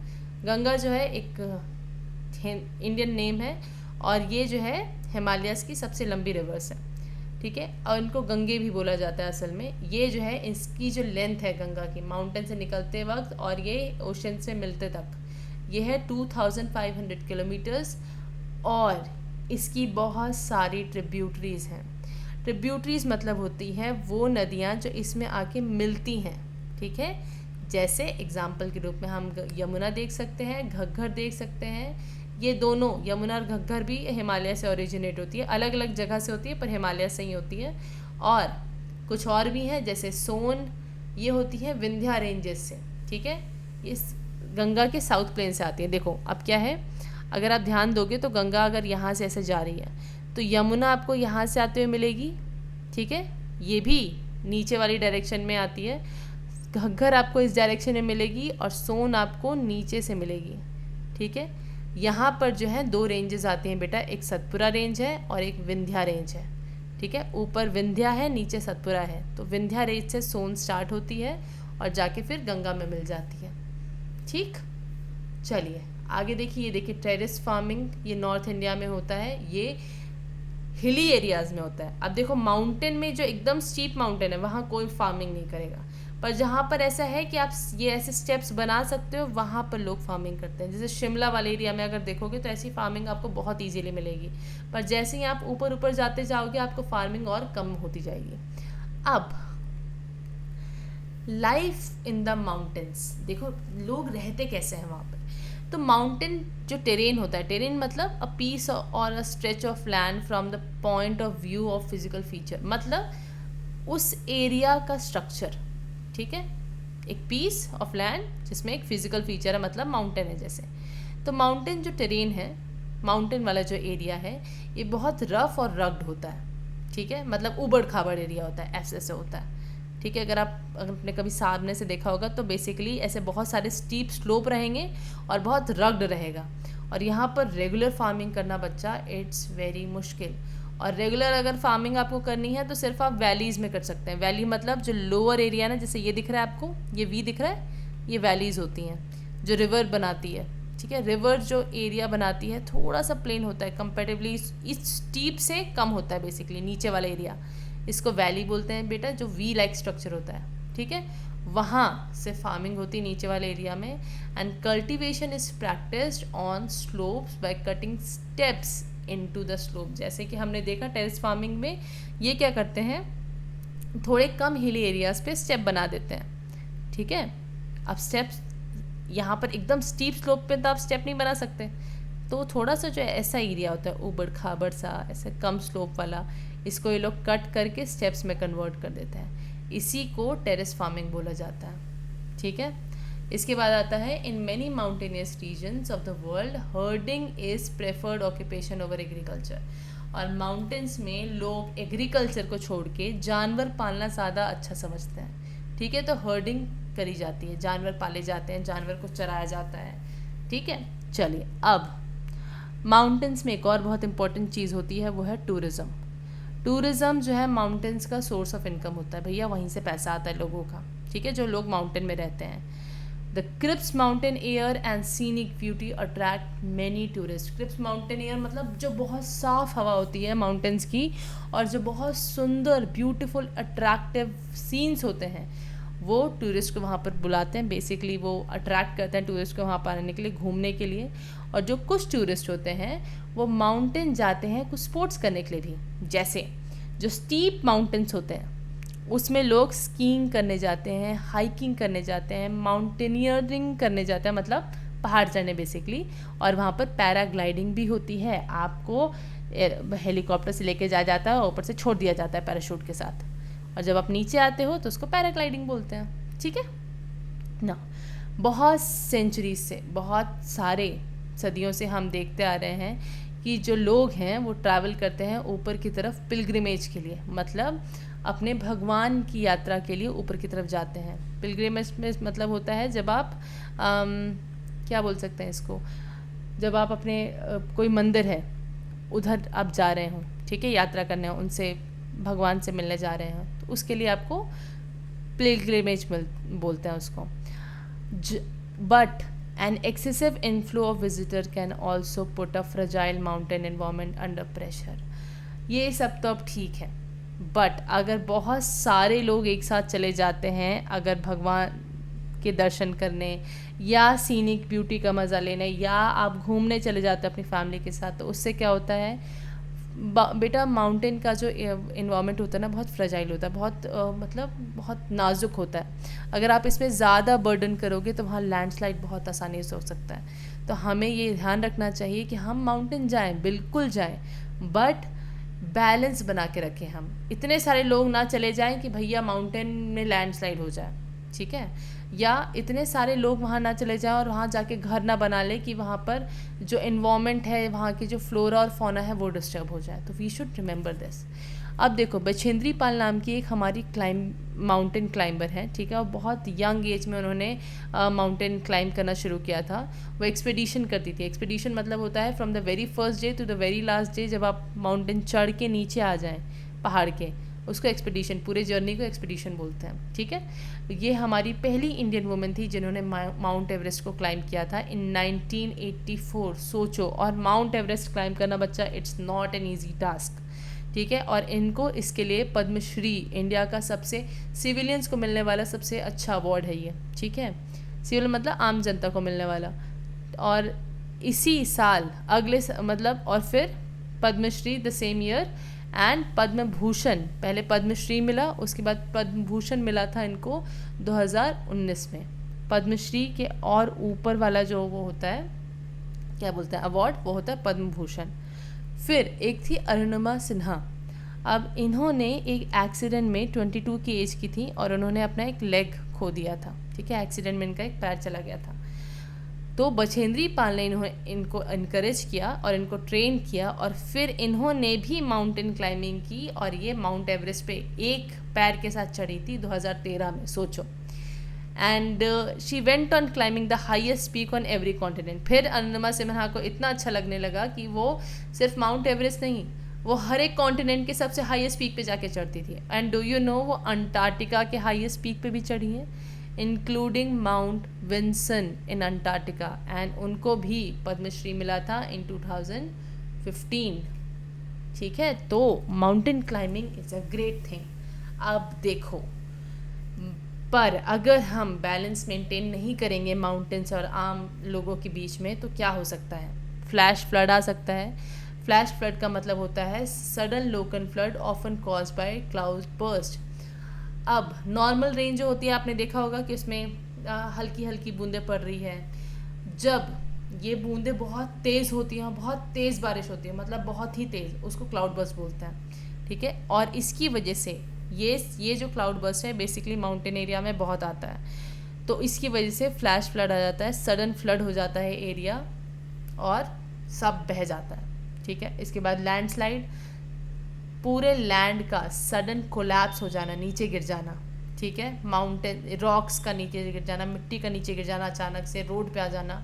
Ganga जो है एक इंडियन नेम है और ये जो है हिमालयस की सबसे लंबी रिवर्स है। ठीक है, और इनको गंगे भी बोला जाता है असल में। ये जो है इसकी जो लेंथ है गंगा की, माउंटेन से निकलते वक्त और ये ओशन से मिलते तक, ये है 2500 किलोमीटर्स। और इसकी बहुत सारी ट्रिब्यूटरीज़ हैं। ट्रिब्यूटरीज़ मतलब होती हैं वो नदियाँ जो इसमें आके मिलती हैं। ठीक है, जैसे एग्जाम्पल के रूप में हम यमुना देख सकते हैं, घग्गर देख सकते हैं। ये दोनों यमुना और घग्गर भी हिमालय से ओरिजिनेट होती है, अलग अलग जगह से होती है पर हिमालय से ही होती है। और कुछ और भी हैं जैसे सोन, ये होती है विंध्या रेंजेस से। ठीक है, इस गंगा के साउथ प्लेन से आती है। देखो अब क्या है, अगर आप ध्यान दोगे तो गंगा अगर यहाँ से ऐसे जा रही है तो यमुना आपको यहाँ से आते हुए मिलेगी। ठीक है, ये भी नीचे वाली डायरेक्शन में आती है। घग्गर आपको इस डायरेक्शन में मिलेगी और सोन आपको नीचे से मिलेगी। ठीक है, यहाँ पर जो है दो रेंजेस आती हैं बेटा, एक सतपुरा रेंज है और एक विंध्या रेंज है। ठीक है, ऊपर विंध्या है, नीचे सतपुरा है। तो विंध्या रेंज से सोन स्टार्ट होती है और जाके फिर गंगा में मिल जाती है। ठीक, चलिए आगे देखिए। ये देखिए टेरेस फार्मिंग, ये नॉर्थ इंडिया में होता है, ये हिली एरियाज़ में होता है। अब देखो माउंटेन में जो एकदम स्टीप माउंटेन है वहाँ कोई फार्मिंग नहीं करेगा, पर जहाँ पर ऐसा है कि आप ये ऐसे स्टेप्स बना सकते हो वहाँ पर लोग फार्मिंग करते हैं। जैसे शिमला वाले एरिया में अगर देखोगे तो ऐसी फार्मिंग आपको बहुत इजीली मिलेगी, पर जैसे ही आप ऊपर ऊपर जाते जाओगे आपको फार्मिंग और कम होती जाएगी। अब लाइफ इन द माउंटेन्स, देखो लोग रहते कैसे हैं वहाँ पर। तो माउंटेन जो टेरेन होता है, टेरेन मतलब अ पीस और a stretch of land from the point of view of physical feature, मतलब उस एरिया का स्ट्रक्चर। ठीक है, एक पीस ऑफ लैंड जिसमें एक फिजिकल फीचर है, मतलब माउंटेन है जैसे। तो माउंटेन जो टेरेन है, माउंटेन वाला जो एरिया है, ये बहुत रफ और रग्ड होता है। ठीक है, मतलब उबड़ खाबड़ एरिया होता है, ऐसे होता है। ठीक है, अगर आपने कभी सामने से देखा होगा तो बेसिकली ऐसे बहुत सारे स्टीप स्लोप रहेंगे और बहुत रग्ड रहेगा। और यहाँ पर रेगुलर फार्मिंग करना बच्चा इट्स वेरी मुश्किल। और रेगुलर अगर फार्मिंग आपको करनी है तो सिर्फ आप वैलीज़ में कर सकते हैं। वैली मतलब जो लोअर एरिया ना, जैसे ये दिख रहा है आपको, ये वी दिख रहा है, ये वैलीज़ होती हैं जो रिवर बनाती है। ठीक है, रिवर जो एरिया बनाती है थोड़ा सा प्लेन होता है कंपेरेटिवली, इस स्टीप से कम होता है बेसिकली नीचे वाला एरिया, इसको वैली बोलते हैं बेटा, जो वी लाइक स्ट्रक्चर होता है। ठीक है, वहाँ से फार्मिंग होती है नीचे वाले एरिया में। And cultivation is practised on slopes by cutting steps into the slope. जैसे कि हमने देखा टेरेस फार्मिंग में ये क्या करते हैं, थोड़े कम हिली एरियाज़ पे स्टेप बना देते हैं। ठीक है, अब स्टेप्स यहाँ पर एकदम स्टीप स्लोप पे तो आप स्टेप नहीं बना सकते, तो थोड़ा सा जो ऐसा एरिया होता है उबड़ खाबड़ सा, ऐसे कम स्लोप वाला, इसको ये लोग कट करके स्टेप्स में कन्वर्ट कर देते हैं। इसी को टेरेस फार्मिंग बोला जाता है। ठीक है, इसके बाद आता है in many mountainous regions of the world herding is preferred occupation over agriculture. और माउंटेन्स में लोग एग्रीकल्चर को छोड़ के जानवर पालना ज़्यादा अच्छा समझते हैं। ठीक है, तो हर्डिंग करी जाती है, जानवर पाले जाते हैं, जानवर को चराया जाता है। ठीक है, चलिए अब माउंटेन्स में एक और बहुत इंपॉर्टेंट चीज़ होती है, वो है टूरिज़्म। टूरिज़्म जो है माउंटेन्स का सोर्स ऑफ इनकम होता है भैया, वहीं से पैसा आता है लोगों का। ठीक है, जो लोग माउंटेन में रहते हैं। The crisp mountain air and scenic beauty attract many tourist. Crisp mountain air मतलब जो बहुत साफ़ हवा होती है माउंटेन्स की, और जो बहुत सुंदर ब्यूटीफुल अट्रैक्टिव सीन्स होते हैं, वो टूरिस्ट को वहाँ पर बुलाते हैं, बेसिकली वो अट्रैक्ट करते हैं टूरिस्ट को वहाँ पर आने के लिए, घूमने के लिए। और जो कुछ टूरिस्ट होते हैं वो माउंटेन जाते हैं कुछ स्पोर्ट्स करने के लिए भी, जैसे जो स्टीप माउंटेन्स होते हैं उसमें लोग स्कीइंग करने जाते हैं, हाइकिंग करने जाते हैं, माउंटेनियरिंग करने जाते हैं, मतलब पहाड़ चढ़ने बेसिकली। और वहाँ पर पैराग्लाइडिंग भी होती है, आपको हेलीकॉप्टर से लेके जाया जाता है और ऊपर से छोड़ दिया जाता है पैराशूट के साथ, और जब आप नीचे आते हो तो उसको पैराग्लाइडिंग बोलते हैं। ठीक है ना। बहुत सेंचुरी से, बहुत सारे सदियों से हम देखते आ रहे हैं कि जो लोग हैं वो ट्रैवल करते हैं ऊपर की तरफ पिलग्रिमेज के लिए, मतलब अपने भगवान की यात्रा के लिए ऊपर की तरफ जाते हैं। पिलग्रिमेज में मतलब होता है जब आप क्या बोल सकते हैं इसको, जब आप अपने कोई मंदिर है उधर आप जा रहे हो, ठीक है, यात्रा करने, उनसे भगवान से मिलने जा रहे हैं, तो उसके लिए आपको पिलग्रिमेज बोलते हैं उसको। But an excessive inflow of visitor can also put a fragile mountain environment under pressure. ये सब तो अब ठीक है, बट अगर बहुत सारे लोग एक साथ चले जाते हैं, अगर भगवान के दर्शन करने या सीनिक ब्यूटी का मज़ा लेने, या आप घूमने चले जाते हैं अपनी फैमिली के साथ, तो उससे क्या होता है बेटा, माउंटेन का जो इन्वायरमेंट होता है ना बहुत फ्रेजाइल होता है, बहुत मतलब बहुत नाजुक होता है। अगर आप इसमें ज़्यादा बर्डन करोगे तो वहाँ लैंडस्लाइड बहुत आसानी से हो सकता है। तो हमें ये ध्यान रखना चाहिए कि हम माउंटेन जाएं, बिल्कुल जाएं, बट बैलेंस बना के रखें। हम इतने सारे लोग ना चले जाएं कि भैया माउंटेन में लैंडस्लाइड हो जाए, ठीक है, या इतने सारे लोग वहाँ ना चले जाएं और वहाँ जाके घर ना बना ले कि वहाँ पर जो इन्वायरमेंट है, वहाँ की जो फ्लोरा और फौना है वो डिस्टर्ब हो जाए। तो वी शुड रिमेंबर दिस। अब देखो, बछेंद्री पाल नाम की एक हमारी माउंटेन क्लाइंबर है, ठीक है, और बहुत यंग एज में उन्होंने माउंटेन क्लाइंब करना शुरू किया था। वो एक्सपीडिशन करती थी। एक्सपीडिशन मतलब होता है from the very first day to the very last day, जब आप माउंटेन चढ़ के नीचे आ जाएं पहाड़ के, उसको एक्सपीडिशन, पूरे जर्नी को एक्सपीडिशन बोलते हैं। ठीक है, ये हमारी पहली इंडियन वुमेन थी जिन्होंने माउंट एवरेस्ट को क्लाइंब किया था इन 1984। सोचो, और माउंट एवरेस्ट क्लाइंब करना बच्चा, it's not an easy task. ठीक है, और इनको इसके लिए पद्मश्री, इंडिया का सबसे सिविलियंस को मिलने वाला सबसे अच्छा अवार्ड है ये। ठीक है, सिविल मतलब आम जनता को मिलने वाला। और इसी साल मतलब और फिर Padmashri the same year, and Padma Bhushan, पहले पद्मश्री मिला, उसके बाद पद्म भूषण मिला था इनको 2019 में। पद्मश्री के और ऊपर वाला जो वो होता है, क्या बोलते हैं, अवार्ड, वो होता है पद्म भूषण। फिर एक थी अरुणिमा सिन्हा। अब इन्होंने एक एक्सीडेंट में 22 की एज की थी और उन्होंने अपना एक लेग खो दिया था। ठीक है, एक्सीडेंट में इनका एक पैर चला गया था। तो बछेंद्री पाल ने इनको इनकरेज किया और इनको ट्रेन किया, और फिर इन्होंने भी माउंटेन क्लाइंबिंग की, और ये माउंट एवरेस्ट पे एक पैर के साथ चढ़ी थी 2013 में, सोचो। And she went on climbing the highest peak on every continent. फिर अरुणिमा सिन्हा को इतना अच्छा लगने लगा कि वो सिर्फ माउंट एवरेस्ट नहीं, वो हर एक कॉन्टिनेंट के सबसे हाईएस्ट पीक पे जाके चढ़ती थी। एंड डू यू नो, वो अंटार्कटिका के हाईएस्ट पीक पे भी चढ़ी हैं, including Mount Vinson in Antarctica, and उनको भी पद्मश्री मिला था इन 2015। ठीक है, तो mountain climbing is a great thing. अब देखो, पर अगर हम बैलेंस मेंटेन नहीं करेंगे माउंटेन्स और आम लोगों के बीच में, तो क्या हो सकता है, फ्लैश फ्लड आ सकता है। फ्लैश फ्लड का मतलब होता है sudden local flood often caused by cloud burst. अब नॉर्मल रेन जो होती है, आपने देखा होगा कि उसमें हल्की हल्की बूंदें पड़ रही है। जब ये बूंदें बहुत तेज़ होती हैं, बहुत तेज़ बारिश होती है, मतलब बहुत ही तेज़, उसको क्लाउड बर्स्ट बोलते हैं। ठीक है, और इसकी वजह से ये जो क्लाउड बर्स्ट है बेसिकली माउंटेन एरिया में बहुत आता है, तो इसकी वजह से फ्लैश फ्लड आ जाता है, सडन फ्लड हो जाता है एरिया और सब बह जाता है। ठीक है, इसके बाद लैंडस्लाइड, पूरे लैंड का सडन कोलैप्स हो जाना, नीचे गिर जाना। ठीक है, माउंटेन रॉक्स का नीचे गिर जाना, मिट्टी का नीचे गिर जाना, अचानक से रोड पे आ जाना,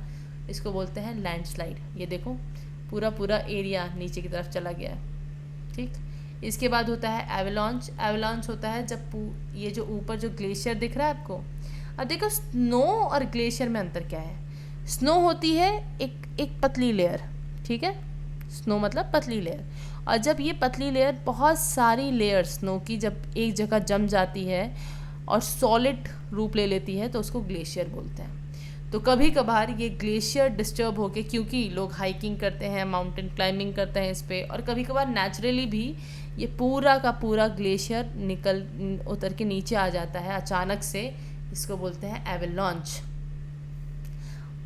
इसको बोलते हैं लैंडस्लाइड। ये देखो, पूरा एरिया नीचे की तरफ चला गया है। ठीक, इसके बाद होता है एवलांच। एवलांच होता है जब ये जो ऊपर जो ग्लेशियर दिख रहा है आपको, अब देखो स्नो और ग्लेशियर में अंतर क्या है। स्नो होती है एक पतली लेयर, ठीक है, स्नो मतलब पतली लेयर, और जब ये पतली लेयर, बहुत सारी लेयर स्नो की जब एक जगह जम जाती है, और सॉलिड रूप ले लेती है तो उसको ग्लेशियर बोलते हैं। तो कभी कभार ये ग्लेशियर डिस्टर्ब होके, क्योंकि लोग हाइकिंग करते हैं, माउंटेन क्लाइंबिंग करते हैं इस पे, और कभी कभार नेचुरली भी ये पूरा का पूरा ग्लेशियर उतर के नीचे आ जाता है अचानक से, इसको बोलते हैं एवलांच।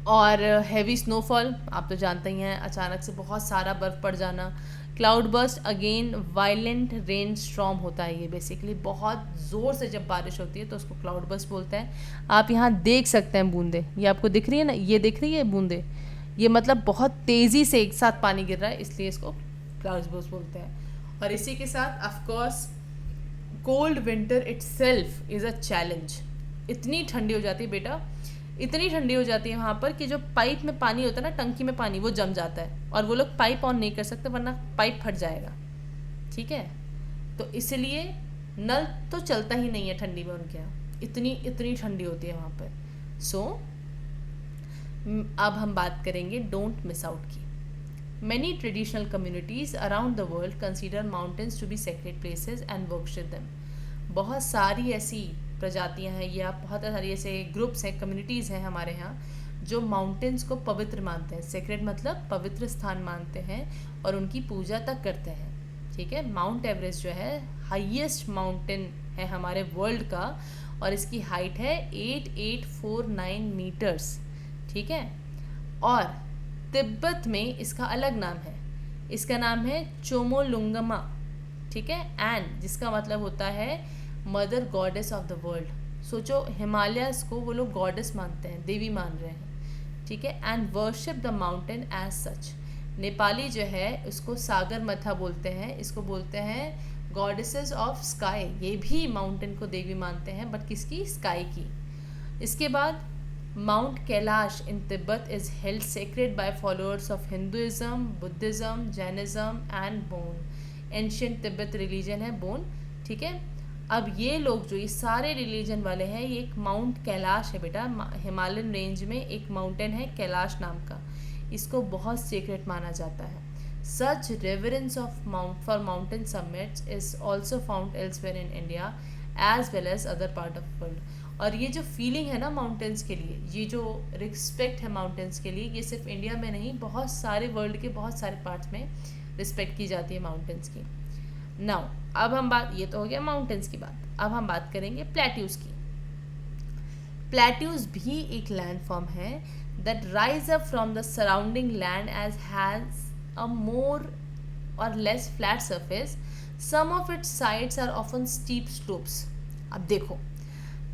और हैवी स्नोफॉल आप तो जानते ही हैं, अचानक से बहुत सारा बर्फ़ पड़ जाना। Cloud burst again violent rain storm होता है, ये बेसिकली बहुत ज़ोर से जब बारिश होती है तो उसको क्लाउड बर्स्ट बोलते हैं। आप यहाँ देख सकते हैं बूंदे, ये आपको दिख रही है ना, ये दिख रही है बूंदे, ये मतलब बहुत तेज़ी से एक साथ पानी गिर रहा है, इसलिए इसको क्लाउड बर्स्ट बोलते हैं। और इसी के साथ of course cold winter itself is a challenge. इतनी ठंडी हो जाती है बेटा, इतनी ठंडी हो जाती है वहाँ पर कि जो पाइप में पानी होता है ना, टंकी में पानी, वो जम जाता है और वो लोग पाइप ऑन नहीं कर सकते वरना पाइप फट जाएगा। ठीक है, तो इसलिए नल तो चलता ही नहीं है ठंडी में उनके यहाँ, इतनी इतनी ठंडी होती है वहाँ पर। सो अब हम बात करेंगे डोंट मिस आउट की। Many traditional communities around the world consider mountains to be sacred places and worship them. बहुत सारी ऐसी प्रजातियां हैं या बहुत सारी ऐसे ग्रुप्स हैं, कम्युनिटीज़ हैं हमारे यहाँ जो माउंटेन्स को पवित्र मानते हैं। सेक्रेड मतलब पवित्र स्थान मानते हैं और उनकी पूजा तक करते हैं। ठीक है, माउंट एवरेस्ट जो है हाईएस्ट माउंटेन है हमारे वर्ल्ड का और इसकी हाइट है 8849 मीटर्स। ठीक है, और तिब्बत में इसका अलग नाम है, इसका नाम है चोमोलुंगमा। ठीक है, एंड जिसका मतलब होता है mother goddess of the world. सोचो, हिमालयस को वो लोग गॉडेस मानते हैं, देवी मान रहे हैं। ठीक है, and worship the mountain as such. Nepali जो है उसको सागर मथा बोलते हैं, इसको बोलते हैं गॉडेसेस ऑफ स्काई। ये भी माउंटेन को देवी मानते हैं, बट किसकी? स्काई की। इसके बाद Mount Kailash in Tibet is held sacred by followers of Hinduism, Buddhism, Jainism and Bon. Ancient Tibet religion है बोन। ठीक है, अब ये लोग जो ये सारे रिलीजन वाले हैं, ये एक माउंट कैलाश है बेटा, हिमालयन रेंज में एक माउंटेन है कैलाश नाम का, इसको बहुत सीक्रेट माना जाता है। Such reverence of for mountain summits is also found elsewhere in India as well as other part of world. और ये जो फीलिंग है ना माउंटेन्स के लिए, ये जो रिस्पेक्ट है माउंटेन्स के लिए, ये सिर्फ इंडिया में नहीं, बहुत सारे वर्ल्ड के बहुत सारे पार्ट्स में रिस्पेक्ट की जाती है माउंटेन्स की। नाउ अब हम बात, ये तो हो गया माउंटेन्स की बात, अब हम बात करेंगे प्लेट्यूज की। प्लेट्यूज भी एक लैंड फॉर्म है that rise up from the surrounding land as has a more or less flat surface. Some of its sides are often steep slopes. अब देखो,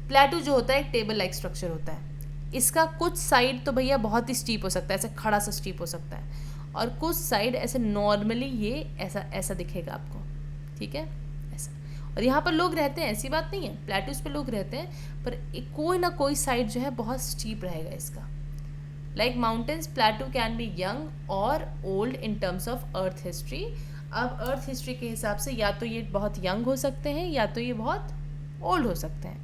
प्लेट्यू जो होता है एक टेबल लाइक स्ट्रक्चर होता है। इसका कुछ साइड तो भैया बहुत ही स्टीप हो सकता है, ऐसे खड़ा सा स्टीप हो सकता है, और कुछ साइड ऐसे नॉर्मली ये ऐसा ऐसा दिखेगा आपको। ठीक है, ऐसा। और यहाँ पर लोग रहते हैं, ऐसी बात नहीं है, प्लेट्यूज पे लोग रहते हैं, पर कोई ना कोई साइड जो है बहुत स्टीप रहेगा इसका। Like mountains, plateau can be young or old in terms of earth history. अब अर्थ हिस्ट्री के हिसाब से या तो ये बहुत यंग हो सकते हैं या तो ये बहुत ओल्ड हो सकते हैं।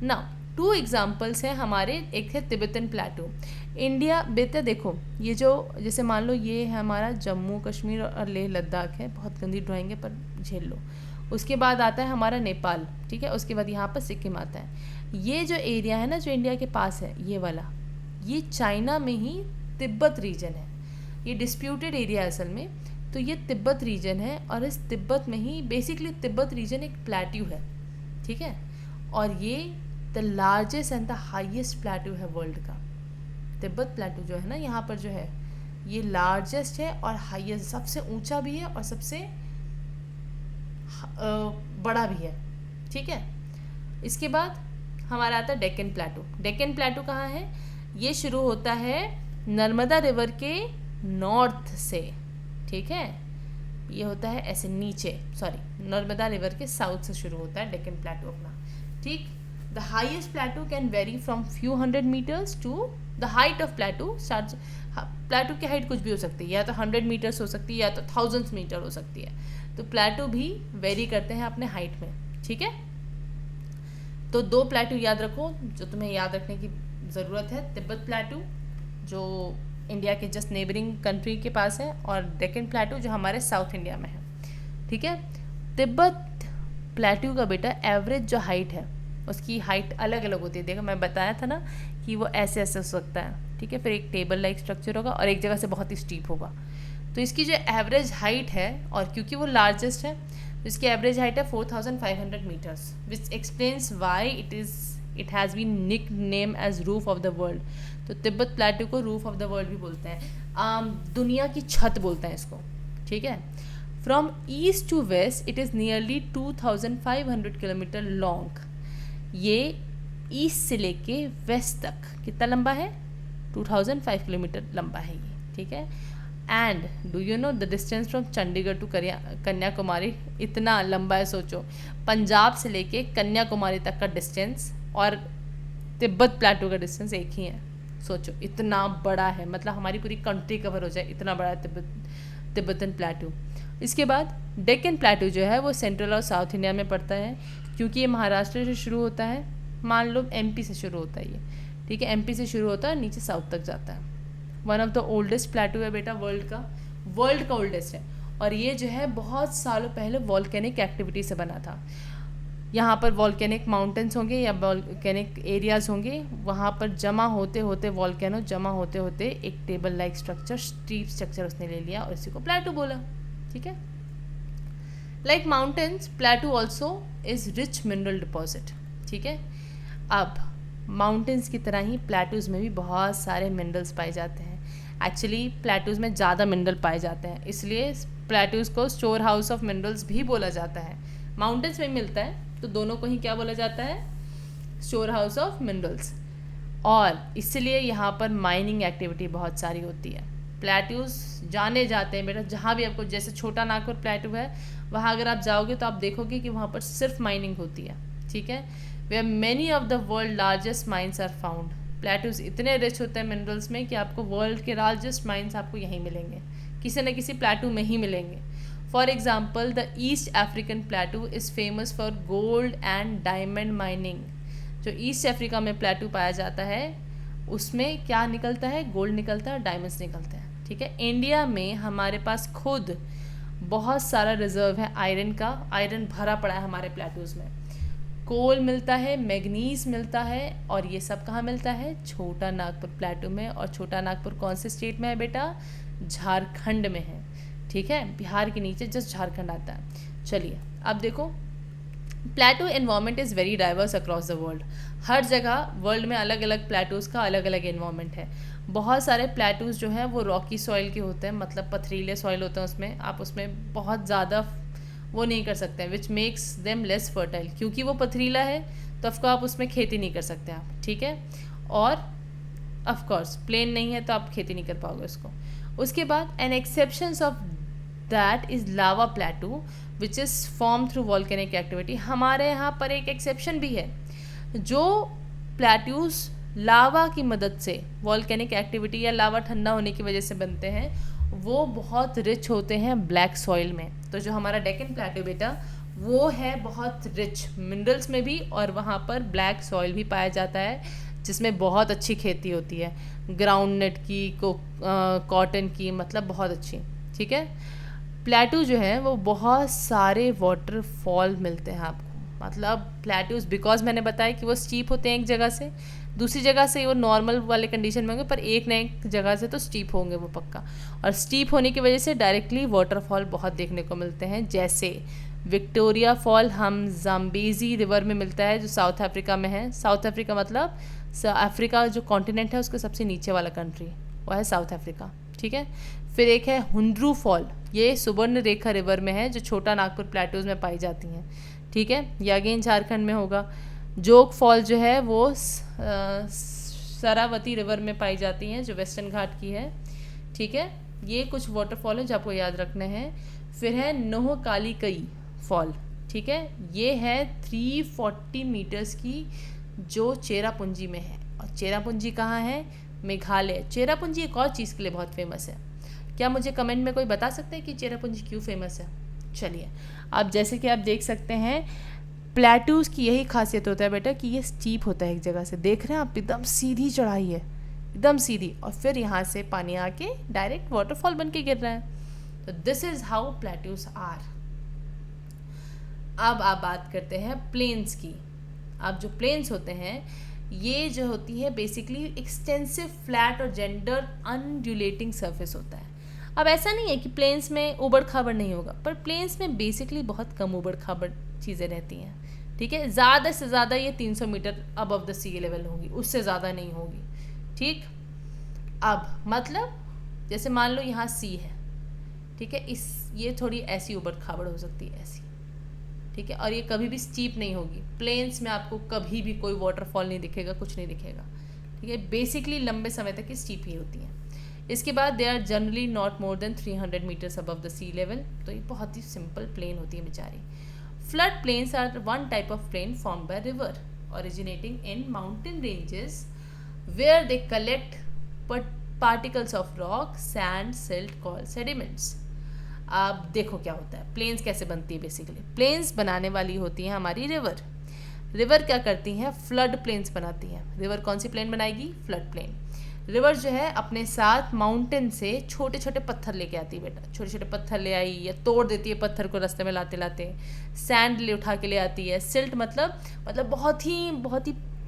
नाउ 2 एग्जाम्पल्स हैं हमारे, एक है तिब्बतन प्लेट्यू। इंडिया बेटे देखो, ये जो जैसे मान लो ये है हमारा जम्मू कश्मीर और लेह लद्दाख है, बहुत गंदी ड्राइंग है पर झेल लो। उसके बाद आता है हमारा नेपाल। ठीक है, उसके बाद यहाँ पर सिक्किम आता है। ये जो एरिया है ना जो इंडिया के पास है, ये वाला, ये चाइना में ही तिब्बत रीजन है। ये डिस्प्यूटेड एरिया है असल में, तो ये तिब्बत रीजन है और इस तिब्बत में ही बेसिकली तिब्बत रीजन एक प्लेट्यू है। ठीक है, और ये the largest and the highest plateau है वर्ल्ड का। तिब्बत प्लेट्यू जो है ना यहाँ पर जो है, ये लार्जेस्ट है और हाईएस्ट, सबसे ऊंचा भी है और सबसे बड़ा भी है। ठीक है, इसके बाद हमारा आता है डेक्कन प्लेट्यू। डेक्कन प्लेट्यू कहाँ है? ये शुरू होता है नर्मदा रिवर के नॉर्थ से। ठीक है, ये होता है ऐसे नीचे, सॉरी नर्मदा रिवर के साउथ से शुरू होता है डेक्कन प्लेट्यू अपना। ठीक, the highest plateau can vary from few hundred metres to the height of plateau start. Plateau की हाइट कुछ भी हो सकती है, या तो 100 मीटर्स हो सकती है या तो 1000 मीटर हो सकती है। तो प्लेट्यू भी वेरी करते हैं अपने हाइट में। ठीक है, तो 2 प्लेट्यू याद रखो जो तुम्हें याद रखने की ज़रूरत है। तिब्बत प्लेट्यू जो इंडिया के जस्ट नेबरिंग कंट्री के पास है, और डेक्कन प्लेट्यू जो हमारे साउथ इंडिया में है। ठीक है, तिब्बत प्लेट्यू का बेटा एवरेज जो हाइट है उसकी हाइट अलग अलग होती है। देखो मैं बताया था ना कि वो ऐसे ऐसे हो सकता है, ठीक है। फिर एक टेबल लाइक स्ट्रक्चर होगा और एक जगह से बहुत ही स्टीप होगा। तो इसकी जो एवरेज हाइट है, और क्योंकि वो लार्जेस्ट है तो इसकी एवरेज हाइट है 4500 metres, which explains why it has been nickname as roof of the world. तो तिब्बत प्लेटू को रूफ ऑफ द वर्ल्ड भी बोलते हैं, दुनिया की छत बोलते हैं इसको, ठीक है। From east to west it is nearly 2500 kilometre long. ये ईस्ट से लेके वेस्ट तक कितना लंबा है? 2005 किलोमीटर लंबा है ये, ठीक है। And do you know the distance from Chandigarh to Kanyakumari? इतना लंबा है, सोचो। पंजाब से लेके कन्याकुमारी तक का डिस्टेंस और तिब्बत प्लेटू का डिस्टेंस एक ही है। सोचो इतना बड़ा है, मतलब हमारी पूरी कंट्री कवर हो जाए, इतना बड़ा है तिब्बतन प्लेटू। इसके बाद डेक्कन प्लेटू जो है वो सेंट्रल और साउथ इंडिया में पड़ता है, क्योंकि ये महाराष्ट्र से शुरू होता है, मान लो एमपी से शुरू होता है ये, ठीक है। एमपी से शुरू होता है, नीचे साउथ तक जाता है। वन ऑफ द ओल्डेस्ट प्लेटू है बेटा, वर्ल्ड का ओल्डेस्ट है। और ये जो है बहुत सालों पहले वॉल्केनिक एक्टिविटी से बना था। यहाँ पर वॉल्केनिक माउंटेन्स होंगे या वॉल्केनिक एरियाज होंगे, वहाँ पर जमा होते होते वॉल्केनो जमा होते होते एक table like structure, steep structure उसने ले लिया और इसी को प्लेटू बोला, ठीक है। Like mountains, प्लेटू also is rich mineral deposit, ठीक है। अब माउंटेन्स की तरह ही प्लेटूज़ में भी बहुत सारे मिनरल्स पाए जाते हैं। एक्चुअली प्लेटूज़ में ज़्यादा मिनरल पाए जाते हैं, इसलिए प्लेटूज़ को स्टोर हाउस ऑफ मिनरल्स भी बोला जाता है। माउंटेन्स में मिलता है तो दोनों को ही क्या बोला जाता है? Store house of minerals. और इसलिए यहाँ पर माइनिंग एक्टिविटी बहुत सारी होती है। प्लेटूज़ जाने जाते हैं बेटा, जहाँ भी आपको, जैसे छोटा नागपुर प्लेटू है, वहाँ अगर आप जाओगे तो आप देखोगे कि वहाँ पर सिर्फ माइनिंग होती है, ठीक है। Where many of the world largest mines are found. Plateaus इतने रिच होते हैं मिनरल्स में कि आपको वर्ल्ड के लार्जेस्ट माइंस आपको यहीं मिलेंगे, किसी न किसी प्लेटू में ही मिलेंगे। For example the east African प्लेटू is famous for gold and diamond mining. जो ईस्ट अफ्रीका में प्लेटू पाया जाता है उसमें क्या निकलता है? गोल्ड निकलता है और डायमंड्स निकलते हैं, ठीक है। इंडिया में हमारे पास खुद बहुत सारा रिजर्व है आयरन का, आयरन भरा पड़ा है हमारे प्लेटूज़ में। कोल मिलता है, मैग्नीज मिलता है, और ये सब कहाँ मिलता है? छोटा नागपुर प्लेटू में। और छोटा नागपुर कौन से स्टेट में है बेटा? झारखंड में है, ठीक है। बिहार के नीचे जस्ट झारखंड आता है। चलिए अब देखो, plateau environment is very diverse across the world. हर जगह वर्ल्ड में अलग अलग प्लेटूज़ का अलग अलग एनवायरनमेंट है। बहुत सारे प्लेटूज़ जो हैं वो रॉकी सॉइल के होते हैं, मतलब पथरीले सॉइल होते हैं, उसमें आप उसमें बहुत ज़्यादा वो नहीं कर सकते हैं, which makes them less fertile. क्योंकि वो पथरीला है तो ऑफको आप उसमें खेती नहीं कर सकते आप, ठीक है। और ऑफकोर्स प्लेन नहीं है तो आप खेती नहीं कर पाओगे उसको। उसके बाद an exceptions of that is lava plateau which is form through volcanic activity. हमारे यहाँ पर एक एक्सेप्शन भी है, जो प्लेटूज़ लावा की मदद से, वॉल्केनिक एक्टिविटी या लावा ठंडा होने की वजह से बनते हैं, वो बहुत रिच होते हैं ब्लैक सॉइल में। तो जो हमारा डेक्कन प्लेटू बेटा वो है बहुत रिच मिनरल्स में भी, और वहाँ पर ब्लैक सॉइल भी पाया जाता है जिसमें बहुत अच्छी खेती होती है, ग्राउंड नट की, कॉटन की, मतलब बहुत अच्छी, ठीक है। प्लेटू जो है वो बहुत सारे वाटरफॉल मिलते हैं आपको, मतलब प्लेटूज़ बिकॉज मैंने बताया कि वो स्टीप होते हैं एक जगह से, दूसरी जगह से वो नॉर्मल वाले कंडीशन में होंगे, पर एक न एक जगह से तो स्टीप होंगे वो पक्का। और स्टीप होने की वजह से डायरेक्टली वाटरफॉल बहुत देखने को मिलते हैं, जैसे विक्टोरिया फॉल हम जाम्बेजी रिवर में मिलता है जो साउथ अफ्रीका में है। साउथ अफ्रीका मतलब अफ्रीका जो कॉन्टिनेंट है उसके सबसे नीचे वाला कंट्री वो है साउथ अफ्रीका, ठीक है। फिर एक है हुंड्रू फॉल, ये सुवर्ण रेखा रिवर में है जो छोटा नागपुर प्लेटूज़ में पाई जाती हैं, ठीक है। ये अगेन झारखंड में होगा। जोग फॉल जो है वो सरावती रिवर में पाई जाती हैं जो वेस्टर्न घाट की है, ठीक है। ये कुछ वाटरफॉल है जो आपको याद रखने हैं। फिर है नोह काली कई फॉल, ठीक है। ये है 340 मीटर्स की जो चेरापूंजी में है। और चेरापूंजी कहाँ है? मेघालय। चेरापूंजी एक और चीज़ के लिए बहुत फेमस है। क्या मुझे कमेंट में कोई बता सकते हैं कि चेरापूंजी क्यों फेमस है? चलिए अब जैसे कि आप देख सकते हैं प्लेटूज़ की यही खासियत होता है बेटा कि ये स्टीप होता है एक जगह से, देख रहे हैं आप, एकदम सीधी चढ़ाई है, एकदम सीधी, और फिर यहाँ से पानी आके डायरेक्ट वाटरफॉल बन के गिर रहा है। तो दिस इज़ हाउ प्लेटूज़ आर। अब आप बात करते हैं प्लेन्स की। आप जो प्लेन्स होते हैं ये जो होती है बेसिकली एक्सटेंसिव फ्लैट और जेंडर अनड्यूलेटिंग सरफेस होता है। अब ऐसा नहीं है कि प्लेन्स में उबड़ खाबड़ नहीं होगा, पर प्लेन्स में बेसिकली बहुत कम उबड़ खाबड़ चीज़ें रहती हैं, ठीक है। ज़्यादा से ज़्यादा ये 300 metre above the sea level होगी, उससे ज़्यादा नहीं होगी, ठीक। अब मतलब जैसे मान लो यहाँ सी है, ठीक है, ये थोड़ी ऐसी उबड़ खाबड़ हो सकती है, ऐसी, ठीक है, और ये कभी भी स्टीप नहीं होगी। प्लेन्स में आपको कभी भी कोई वाटरफॉल नहीं दिखेगा, कुछ नहीं दिखेगा, ठीक है। बेसिकली लंबे समय तक ये स्टीप ही होती हैं। इसके बाद they are generally not more than 300 metres above the sea level, तो ये बहुत ही सिंपल प्लेन होती है बेचारी। Flood plains are one type of plain form by river originating in mountain ranges where they collect particles of rock, sand, silt called sediments। अब देखो क्या होता है, प्लेन्स कैसे बनती है। बेसिकली प्लेन्स बनाने वाली होती है हमारी रिवर। रिवर क्या करती हैं, फ्लड प्लेन्स बनाती हैं। रिवर कौन सी प्लेन बनाएगी, फ्लड प्लेन। रिवर जो है अपने साथ माउंटेन से छोटे छोटे पत्थर लेके आती है बेटा, छोटे छोटे पत्थर ले आई या तोड़ देती है पत्थर को रास्ते में लाते लाते। सैंड ले उठा के ले आती है। सिल्ट मतलब बहुत ही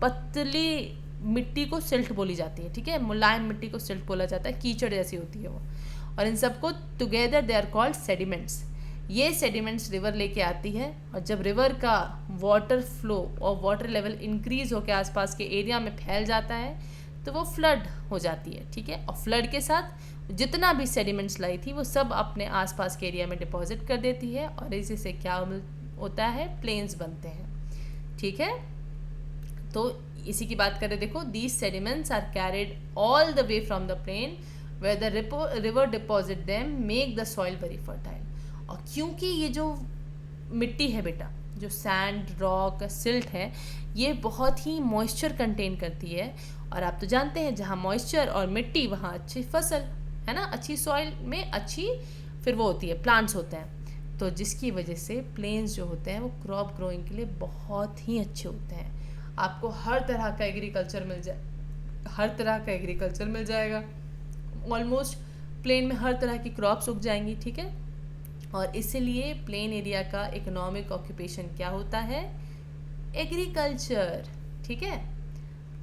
पतली मिट्टी को सिल्ट बोली जाती है, ठीक है। मुलायम मिट्टी को सिल्ट बोला जाता है, कीचड़ जैसी होती है वो। और इन सबको together they are called sediments. ये सेडिमेंट्स रिवर लेके आती है, और जब रिवर का वाटर फ्लो और वाटर लेवल इंक्रीज होकर आसपास के एरिया में फैल जाता है तो वो फ्लड हो जाती है, ठीक है। और फ्लड के साथ जितना भी सेडिमेंट्स लाई थी वो सब अपने आसपास के एरिया में डिपॉजिट कर देती है, और इसी से क्या होता है, प्लेन्स बनते हैं, ठीक है। तो इसी की बात करें, देखो these sediments are carried all the way from the plain where the river deposit them make the soil very fertile. और क्योंकि ये जो मिट्टी है बेटा, जो सैंड, रॉक, सिल्ट है, ये बहुत ही मॉइस्चर कंटेन करती है। और आप तो जानते हैं जहाँ मॉइस्चर और मिट्टी वहाँ अच्छी फसल है ना, अच्छी सॉइल में अच्छी फिर वो होती है, प्लांट्स होते हैं। तो जिसकी वजह से प्लेन्स जो होते हैं वो क्रॉप ग्रोइंग के लिए बहुत ही अच्छे होते हैं। आपको हर तरह का एग्रीकल्चर मिल जाएगा, ऑलमोस्ट प्लेन में हर तरह की क्रॉप्स उग जाएंगी, ठीक है। और इसीलिए प्लेन एरिया का इकोनॉमिक ऑक्यूपेशन क्या होता है, एग्रीकल्चर, ठीक है।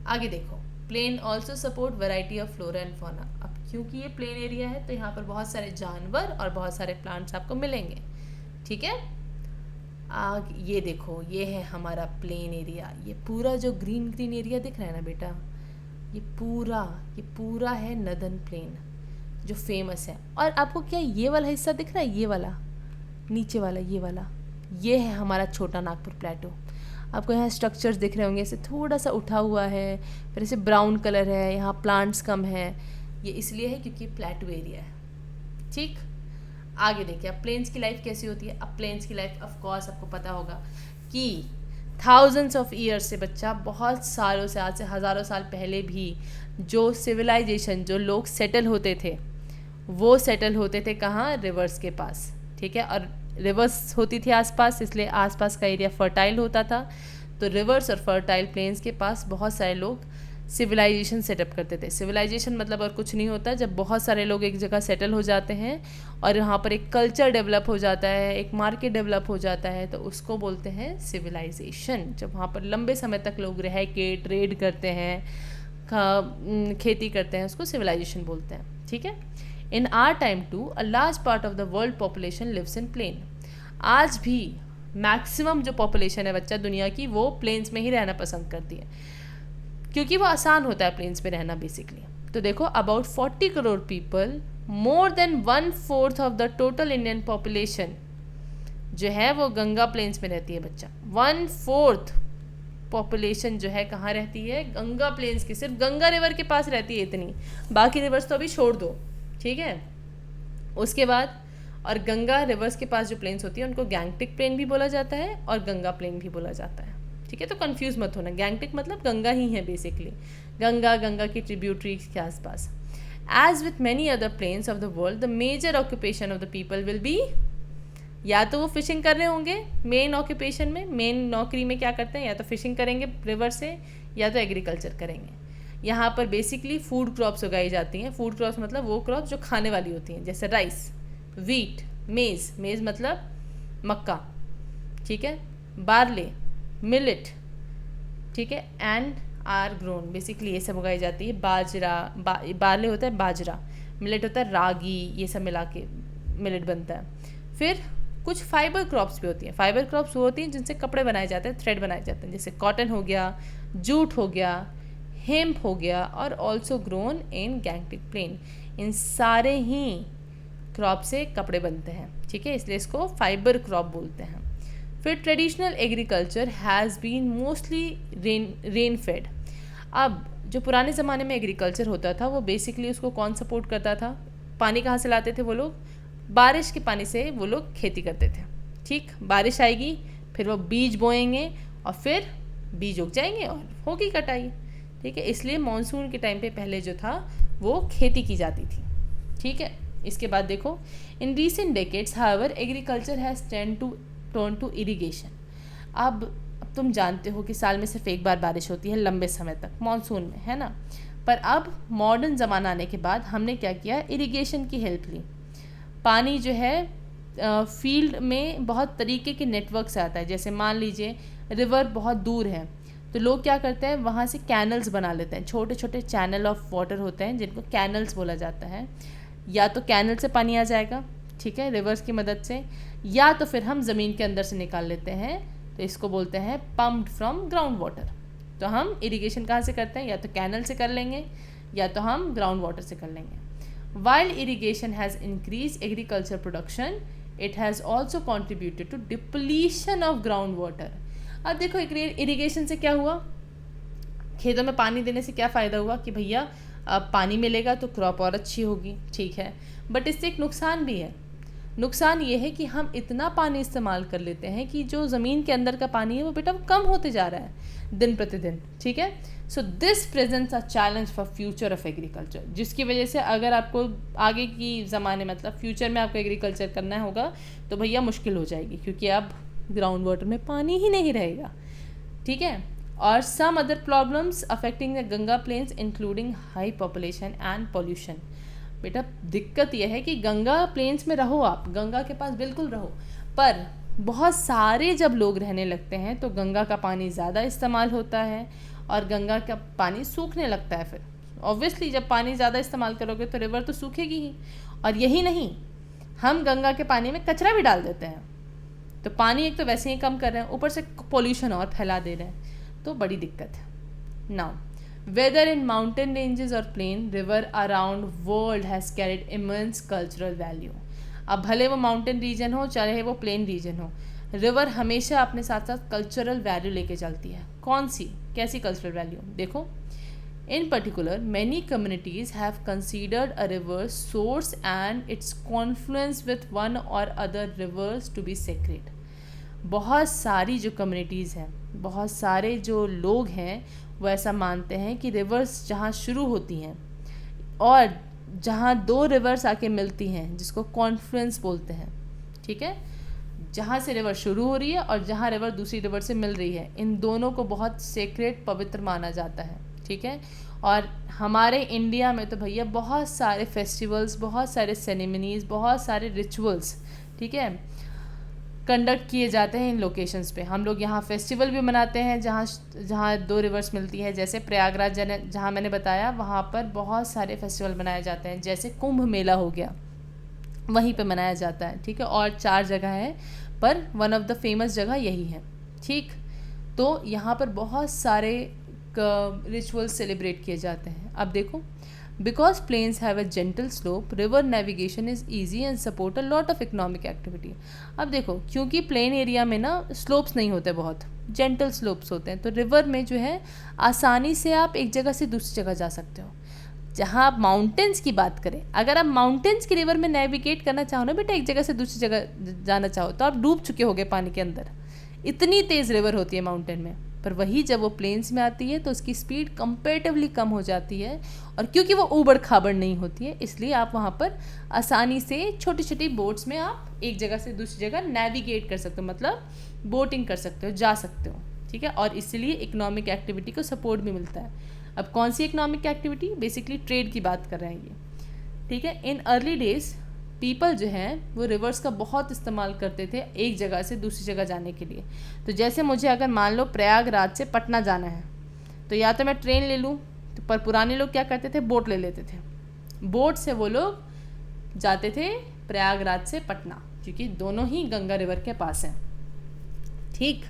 आगे देखो, plain also support variety of flora and fauna. अब क्योंकि ये प्लेन एरिया है तो यहाँ पर बहुत सारे जानवर और बहुत सारे प्लांट्स आपको मिलेंगे, ठीक है। ये देखो, ये है हमारा प्लेन एरिया। ये पूरा जो ग्रीन एरिया दिख रहा है ना बेटा, ये पूरा है नदन प्लेन जो फेमस है। और आपको क्या ये वाला हिस्सा दिख रहा है, ये वाला नीचे वाला, ये है हमारा छोटा नागपुर प्लेटो। आपको यहाँ स्ट्रक्चर्स दिख रहे होंगे, ऐसे थोड़ा सा उठा हुआ है, फिर ऐसे ब्राउन कलर है, यहाँ प्लांट्स कम है। ये इसलिए है क्योंकि प्लेटो एरिया है, ठीक। आगे देखिए, अब प्लेन्स की लाइफ कैसी होती है। अब प्लेन्स की लाइफ ऑफ कोर्स आपको पता होगा कि थाउजेंड्स ऑफ ईयर्स से बच्चा, बहुत सालों से, आज से हज़ारों साल पहले भी जो सिविलाइजेशन, जो लोग सेटल होते थे वो सेटल होते थे कहाँ, रिवर्स के पास, ठीक है। और रिवर्स होती थी आसपास, इसलिए आसपास का एरिया फर्टाइल होता था। तो रिवर्स और फर्टाइल प्लेन्स के पास बहुत सारे लोग सिविलाइजेशन सेटअप करते थे। सिविलाइजेशन मतलब और कुछ नहीं होता, जब बहुत सारे लोग एक जगह सेटल हो जाते हैं और यहाँ पर एक कल्चर डेवलप हो जाता है, एक मार्केट डेवलप हो जाता है, तो उसको बोलते हैं सिविलाइजेशन। जब वहाँ पर लंबे समय तक लोग रह के ट्रेड करते हैं, खेती करते हैं, उसको सिविलाइजेशन बोलते हैं, ठीक है। In our time too, a large part of the world population lives in plain। आज भी मैक्सिमम जो पॉपुलेशन है बच्चा दुनिया की, वो प्लेन्स में ही रहना पसंद करती है, क्योंकि वो आसान होता है प्लेन्स में रहना बेसिकली। तो देखो, about 40 crore people, more than 1/4 of the total Indian population जो है वो गंगा प्लेन्स में रहती है बच्चा। 1/4 पॉपुलेशन जो है कहाँ रहती है, गंगा प्लेन्स की। सिर्फ गंगा रिवर के पास रहती है इतनी, बाकी रिवर्स तो अभी छोड़ दो, ठीक है। उसके बाद, और गंगा रिवर्स के पास जो प्लेन्स होती है उनको गैंगटिक प्लेन भी बोला जाता है और गंगा प्लेन भी बोला जाता है, ठीक है। तो कंफ्यूज मत होना, गैंगटिक मतलब गंगा ही है बेसिकली, गंगा की ट्रिब्यूटरीज के आसपास। As with many other plains of the world, the major occupation of the people will be, या तो वो फिशिंग कर रहे होंगे मेन ऑक्यूपेशन में, मेन नौकरी में क्या करते हैं, या तो फिशिंग करेंगे रिवर से, या तो एग्रीकल्चर करेंगे। यहाँ पर बेसिकली फूड क्रॉप्स उगाई जाती हैं। फूड क्रॉप्स मतलब वो क्रॉप्स जो खाने वाली होती हैं, जैसे राइस, वीट, मेज़ मतलब मक्का, ठीक है, बार्ले, मिलेट, ठीक है, एंड आर ग्रोन, बेसिकली ये सब उगाई जाती है। बाजरा, बार्ले होता है बाजरा, मिलेट होता है रागी, ये सब मिला के मिलेट बनता है। फिर कुछ फाइबर क्रॉप्स भी होती हैं। फाइबर क्रॉप्स वो होती हैं जिनसे कपड़े बनाए जाते हैं, थ्रेड बनाए जाते हैं, जैसे कॉटन हो गया, जूट हो गया, हेम्प हो गया, और also grown in Gangetic plain. इन सारे ही क्रॉप से कपड़े बनते हैं, ठीक है, इसलिए इसको फाइबर क्रॉप बोलते हैं। फिर traditional agriculture has been mostly rain fed. अब जो पुराने ज़माने में एग्रीकल्चर होता था वो बेसिकली उसको कौन सपोर्ट करता था? पानी कहाँ से लाते थे वो लोग? बारिश के पानी से वो लोग खेती करते थे। ठीक, बारिश आएगी, फिर वो बीज बोएंगे और फिर बीज उग जाएंगे और होगी कटाई। ठीक है, इसलिए मानसून के टाइम पे पहले जो था वो खेती की जाती थी। ठीक है, इसके बाद देखो, in recent decades however agriculture has turn to irrigation. अब तुम जानते हो कि साल में सिर्फ एक बार बारिश होती है लंबे समय तक, मानसून में, है ना। पर अब मॉडर्न ज़माना आने के बाद हमने क्या किया, इरिगेशन की हेल्प ली। पानी जो है फील्ड में बहुत तरीके के नेटवर्क से आता है। जैसे मान लीजिए रिवर बहुत दूर है तो लोग क्या करते हैं, वहाँ से कैनल्स बना लेते हैं, छोटे छोटे चैनल ऑफ वाटर होते हैं जिनको कैनल्स बोला जाता है। या तो कैनल से पानी आ जाएगा, ठीक है, रिवर्स की मदद से, या तो फिर हम ज़मीन के अंदर से निकाल लेते हैं, तो इसको बोलते हैं पम्प्ड फ्रॉम ग्राउंड वाटर। तो हम इरिगेशन कहाँ से करते हैं, या तो कैनल से कर लेंगे या तो हम ग्राउंड वाटर से कर लेंगे। While irrigation has increased agriculture production, it has also contributed to depletion of groundwater. अब देखो इरिगेशन से क्या हुआ, खेतों में पानी देने से क्या फ़ायदा हुआ कि भैया अब पानी मिलेगा तो क्रॉप और अच्छी होगी, ठीक है, बट इससे एक नुकसान भी है। नुकसान ये है कि हम इतना पानी इस्तेमाल कर लेते हैं कि जो ज़मीन के अंदर का पानी है वो बेटा कम होते जा रहा है दिन प्रतिदिन, ठीक है। So this presents a challenge for future of agriculture, जिसकी वजह से अगर आपको आगे की ज़माने मतलब फ्यूचर में आपको एग्रीकल्चर करना होगा तो भैया मुश्किल हो जाएगी, क्योंकि अब ग्राउंड वाटर में पानी ही नहीं रहेगा, ठीक है। और some other problems affecting the Ganga plains including high population and pollution. बेटा दिक्कत यह है कि गंगा प्लेन्स में रहो, आप गंगा के पास बिल्कुल रहो, पर बहुत सारे जब लोग रहने लगते हैं तो गंगा का पानी ज़्यादा इस्तेमाल होता है और गंगा का पानी सूखने लगता है। फिर ऑब्वियसली जब पानी ज़्यादा इस्तेमाल करोगे तो रिवर तो सूखेगी ही। और यही नहीं, हम गंगा के पानी में कचरा भी डाल देते हैं, तो पानी एक तो वैसे ही कम कर रहे हैं, ऊपर से पोल्यूशन और फैला दे रहे हैं, तो बड़ी दिक्कत है। Now whether in mountain ranges और plain, river around world has carried immense cultural value. अब भले वो माउंटेन रीजन हो चाहे वो प्लेन रीजन हो, रिवर हमेशा अपने साथ साथ कल्चरल वैल्यू लेके चलती है। कौन सी, कैसी कल्चरल वैल्यू? देखो, in particular many communities have considered a river source and its confluence with one or other rivers to be sacred. बहुत सारी जो कम्युनिटीज़ हैं, बहुत सारे जो लोग हैं, वो ऐसा मानते हैं कि रिवर्स जहाँ शुरू होती हैं और जहाँ दो रिवर्स आके मिलती हैं, जिसको कॉन्फ्लुएंस बोलते हैं, ठीक है, जहाँ से रिवर शुरू हो रही है और जहाँ रिवर दूसरी रिवर से मिल रही है, इन दोनों को बहुत सेक्रेट, पवित्र माना जाता है, ठीक है। और हमारे इंडिया में तो भैया बहुत सारे फेस्टिवल्स, बहुत सारे सेरेमनीज़, बहुत सारे रिचुअल्स, ठीक है, कंडक्ट किए जाते हैं इन लोकेशंस पे। हम लोग यहाँ फेस्टिवल भी मनाते हैं जहाँ दो रिवर्स मिलती है, जैसे प्रयागराज जहाँ मैंने बताया, वहाँ पर बहुत सारे फेस्टिवल मनाए जाते हैं, जैसे कुंभ मेला हो गया, वहीं पे मनाया जाता है, ठीक है। और 4 जगह है, पर वन ऑफ द फेमस जगह यही है, ठीक। तो यहाँ पर बहुत सारे रिचुअल सेलिब्रेट किए जाते हैं। अब देखो, because plains have a gentle slope, river navigation is easy and support a lot of economic activity. अब देखो, क्योंकि प्लेन एरिया में ना स्लोप्स नहीं होते, बहुत जेंटल स्लोप्स होते हैं, तो रिवर में जो है आसानी से आप एक जगह से दूसरी जगह जा सकते हो। जहाँ आप माउंटेन्स की बात करें, अगर आप माउंटेन्स की रिवर में नेविगेट करना चाहो ना बेटा, एक जगह से दूसरी जगह जाना चाहो, तो आप डूब चुके होगे पानी के अंदर, इतनी तेज़ रिवर होती है माउंटेन में। पर वही जब वो प्लेन्स में आती है तो उसकी स्पीड कंपेरेटिवली कम हो जाती है, और क्योंकि वो ऊबड़ खाबड़ नहीं होती है, इसलिए आप वहाँ पर आसानी से छोटी छोटी बोट्स में आप एक जगह से दूसरी जगह नेविगेट कर सकते हो, मतलब बोटिंग कर सकते हो, जा सकते हो, ठीक है। और इसलिए इकोनॉमिक एक्टिविटी को सपोर्ट भी मिलता है। अब कौन सी इकोनॉमिक एक्टिविटी? बेसिकली ट्रेड की बात कर रहे हैं ये, ठीक है। इन अर्ली डेज पीपल जो हैं वो रिवर्स का बहुत इस्तेमाल करते थे एक जगह से दूसरी जगह जाने के लिए। तो जैसे मुझे अगर मान लो प्रयागराज से पटना जाना है तो या तो मैं ट्रेन ले लूँ, तो पर पुराने लोग क्या करते थे, बोट ले लेते थे। बोट से वो लोग जाते थे प्रयागराज से पटना, क्योंकि दोनों ही गंगा रिवर के पास हैं। ठीक,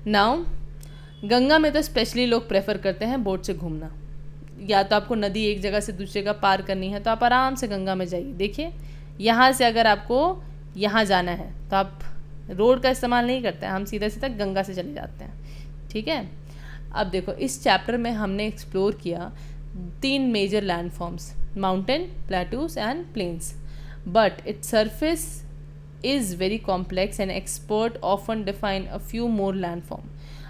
नाउ गंगा में तो स्पेशली लोग प्रेफर करते हैं बोट से घूमना। या तो आपको नदी एक जगह से दूसरी जगह पार करनी है तो आप आराम से गंगा में जाइए। देखिए यहाँ से अगर आपको यहाँ जाना है तो आप रोड का इस्तेमाल नहीं करते हैं, हम सीधा सीधा गंगा से चले जाते हैं। ठीक है, अब देखो इस चैप्टर में हमने एक्सप्लोर किया 3 major land forms, mountain, plateaus and plains, but its surface is very complex and expert often define a few more land form.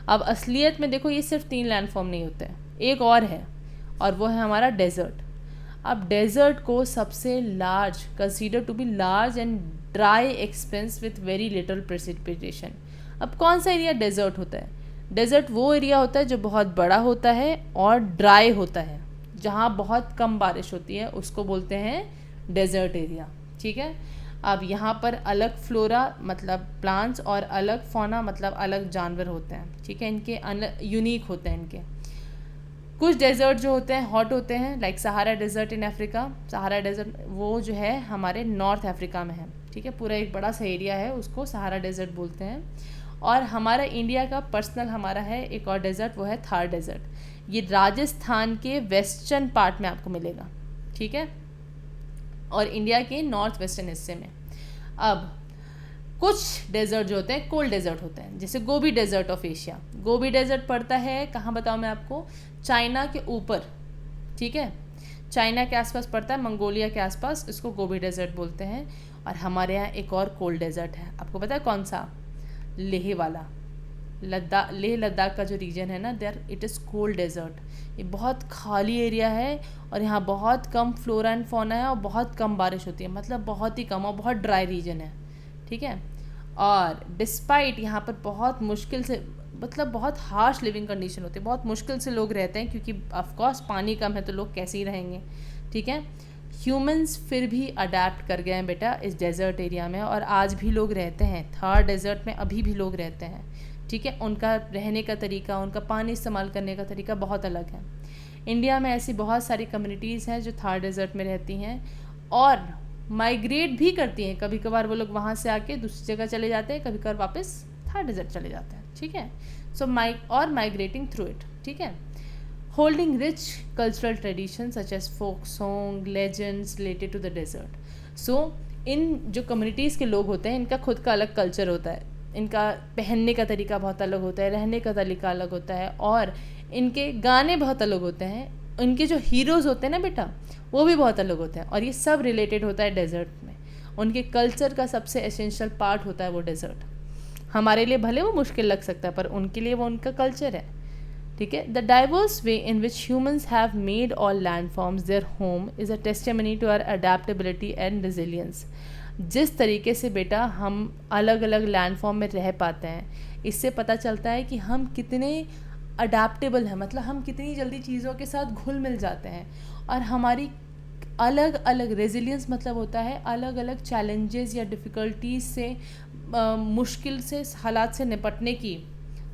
अब असलियत में देखो ये सिर्फ 3 लैंड फॉर्म नहीं होते हैं, एक और है और वो है हमारा डेजर्ट। अब डेजर्ट को सबसे large consider to be large and dry expanse with very little precipitation. अब कौन सा एरिया डेजर्ट होता है? डेजर्ट वो एरिया होता है जो बहुत बड़ा होता है और ड्राई होता है, जहाँ बहुत कम बारिश होती है, उसको बोलते हैं डेजर्ट एरिया। ठीक है, अब यहाँ पर अलग फ्लोरा मतलब प्लांट्स और अलग फौना मतलब अलग जानवर होते हैं। ठीक है, इनके यूनिक होते हैं इनके। कुछ डेजर्ट जो होते हैं हॉट होते हैं, like Sahara desert in Africa. Sahara desert वो जो है हमारे नॉर्थ अफ्रीका में है। ठीक है, पूरा एक बड़ा सा एरिया है, उसको सहारा डेजर्ट बोलते हैं। और हमारा इंडिया का पर्सनल हमारा है एक और डेजर्ट, वो है थार डेजर्ट। ये राजस्थान के वेस्टर्न पार्ट में आपको मिलेगा। ठीक है, और इंडिया के नॉर्थ वेस्टर्न हिस्से में। अब कुछ डेजर्ट जो होते हैं कोल्ड डेजर्ट होते हैं, जैसे Gobi desert of Asia. Gobi desert पड़ता है कहाँ बताऊँ मैं आपको, चाइना के ऊपर। ठीक है, चाइना के आसपास पड़ता है, मंगोलिया के आसपास, इसको गोबी डेजर्ट बोलते हैं। और हमारे यहाँ एक और कोल्ड डेजर्ट है, आपको पता है कौन सा? लेह वाला, लेह लद्दाख का जो रीजन है ना, there it is cold desert. ये बहुत खाली एरिया है और यहाँ बहुत कम फ्लोरा एंड फौना है और बहुत कम बारिश होती है, मतलब बहुत ही कम, और बहुत ड्राई रीजन है। ठीक है, और डिस्पाइट यहाँ पर बहुत मुश्किल से, मतलब बहुत हार्श लिविंग कंडीशन होती है, बहुत मुश्किल से लोग रहते हैं, क्योंकि ऑफकोर्स पानी कम है तो लोग कैसे ही रहेंगे। ठीक है, ह्यूमंस फिर भी अडेप्ट कर गए हैं बेटा इस डेजर्ट एरिया में, और आज भी लोग रहते हैं थार डेजर्ट में, अभी भी लोग रहते हैं। ठीक है, उनका रहने का तरीका, उनका पानी इस्तेमाल करने का तरीका बहुत अलग है। इंडिया में ऐसी बहुत सारी कम्युनिटीज़ हैं जो थार डेजर्ट में रहती हैं और माइग्रेट भी करती हैं। कभी कभार वो लोग वहाँ से आके दूसरी जगह चले जाते हैं, कभी कभार वापस थार डेजर्ट चले जाते हैं। ठीक है, सो माइग्रेटिंग थ्रू इट। ठीक है, holding rich cultural tradition such as folk song, legends related to the desert. So इन जो कम्युनिटीज़ के लोग होते हैं इनका खुद का अलग कल्चर होता है, इनका पहनने का तरीका बहुत अलग होता है, रहने का तरीका अलग होता है, और इनके गाने बहुत अलग होते हैं। इनके जो हीरोज़ होते हैं ना बेटा, वो भी बहुत अलग होते हैं, और ये सब रिलेटेड होता है डेजर्ट में। उनके कल्चर का सबसे एसेंशियल पार्ट होता है वो डेजर्ट। हमारे लिए भले वो मुश्किल लग सकता है, पर उनके लिए वो उनका कल्चर है। ठीक है, the diverse way in which humans have made all land forms their home is a testimony to our adaptability and resilience. जिस तरीके से बेटा हम अलग अलग लैंड फॉर्म में रह पाते हैं, इससे पता चलता है कि हम कितने अडेप्टेबल हैं, मतलब हम कितनी जल्दी चीज़ों के साथ घुल मिल जाते हैं, और हमारी अलग अलग रेजिलियंस मतलब होता है अलग अलग चैलेंजेस या डिफ़िकल्टीज से, मुश्किल से हालात से निपटने की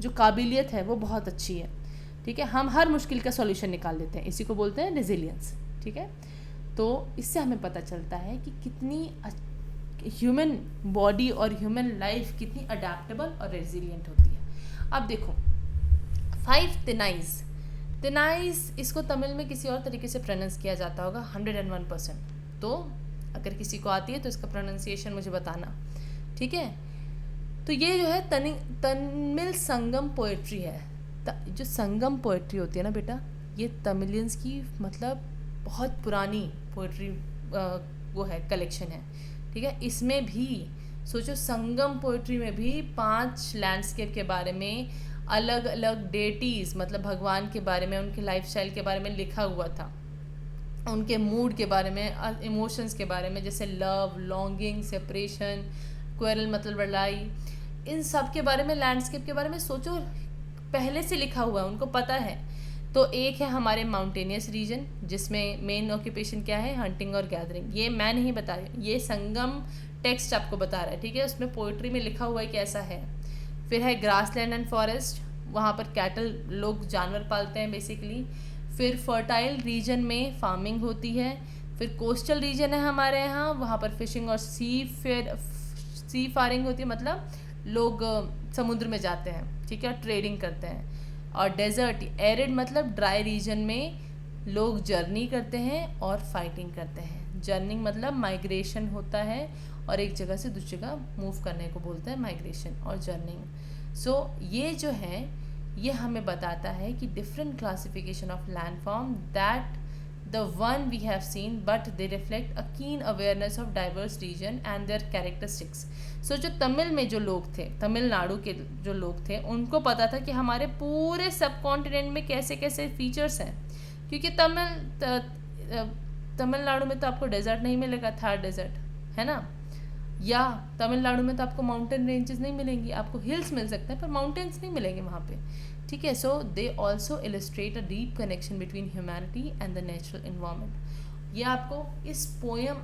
जो काबिलियत है वो बहुत अच्छी है। ठीक है, हम हर मुश्किल का सॉल्यूशन निकाल लेते हैं, इसी को बोलते हैं रेजिलियंस। ठीक है, तो इससे हमें पता चलता है कि कितनी ह्यूमन बॉडी और ह्यूमन लाइफ कितनी अडेप्टेबल और रेजिलियंट होती है। अब देखो 5 तिनाइज, तिनाइज इसको तमिल में किसी और तरीके से प्रोनाउंस किया जाता होगा 101%। तो अगर किसी को आती है तो इसका प्रोनाउंसिएशन मुझे बताना। ठीक है, तो ये जो है तमिल संगम पोएट्री है। जो संगम पोएट्री होती है ना बेटा, ये तमिलियंस की मतलब बहुत पुरानी पोएट्री वो है, कलेक्शन है। ठीक है, इसमें भी सोचो संगम पोएट्री में भी 5 लैंडस्केप के बारे में, अलग अलग डेटीज़ मतलब भगवान के बारे में, उनके लाइफस्टाइल के बारे में लिखा हुआ था, उनके मूड के बारे में, इमोशंस के बारे में, जैसे लव, लॉन्गिंग, सेपरेशन, क्वेरल मतलब लड़ाई, इन सब के बारे में, लैंडस्केप के बारे में सोचो पहले से लिखा हुआ है, उनको पता है। तो एक है हमारे माउंटेनियस रीजन, जिसमें मेन ऑक्यूपेशन क्या है, हंटिंग और गैदरिंग। ये मैं नहीं बता रही, ये संगम टेक्स्ट आपको बता रहा है, ठीक है, उसमें पोइट्री में लिखा हुआ है कि ऐसा है। फिर है ग्रासलैंड एंड फॉरेस्ट, वहाँ पर कैटल, लोग जानवर पालते हैं बेसिकली। फिर फर्टाइल रीजन में फार्मिंग होती है। फिर कोस्टल रीजन है हमारे यहाँ, वहाँ पर फिशिंग और सी फारिंग होती है, मतलब लोग समुद्र में जाते हैं, ठीक है, और ट्रेडिंग करते हैं। और डेजर्ट एरिड मतलब ड्राई रीजन में लोग जर्नी करते हैं और फाइटिंग करते हैं। जर्निंग मतलब माइग्रेशन होता है, और एक जगह से दूसरी जगह मूव करने को बोलते हैं माइग्रेशन और जर्निंग। सो ये जो है ये हमें बताता है कि different classification of landform that the one we have seen, but they reflect a keen awareness of diverse region and their characteristics. So जो तमिल में जो लोग थे, तमिलनाडु के जो लोग थे, उनको पता था कि हमारे पूरे सब कॉन्टिनेंट में कैसे कैसे फीचर्स हैं, क्योंकि तमिलनाडु में तो आपको डेजर्ट नहीं मिलेगा, थार डेजर्ट है ना, या तमिलनाडु में तो आपको माउंटेन रेंजेस नहीं मिलेंगी, आपको हिल्स मिल सकते हैं पर माउंटेन्स नहीं मिलेंगे वहाँ पे, ठीक है। So they also illustrate a deep connection between humanity and the natural environment. ये आपको इस पोएम,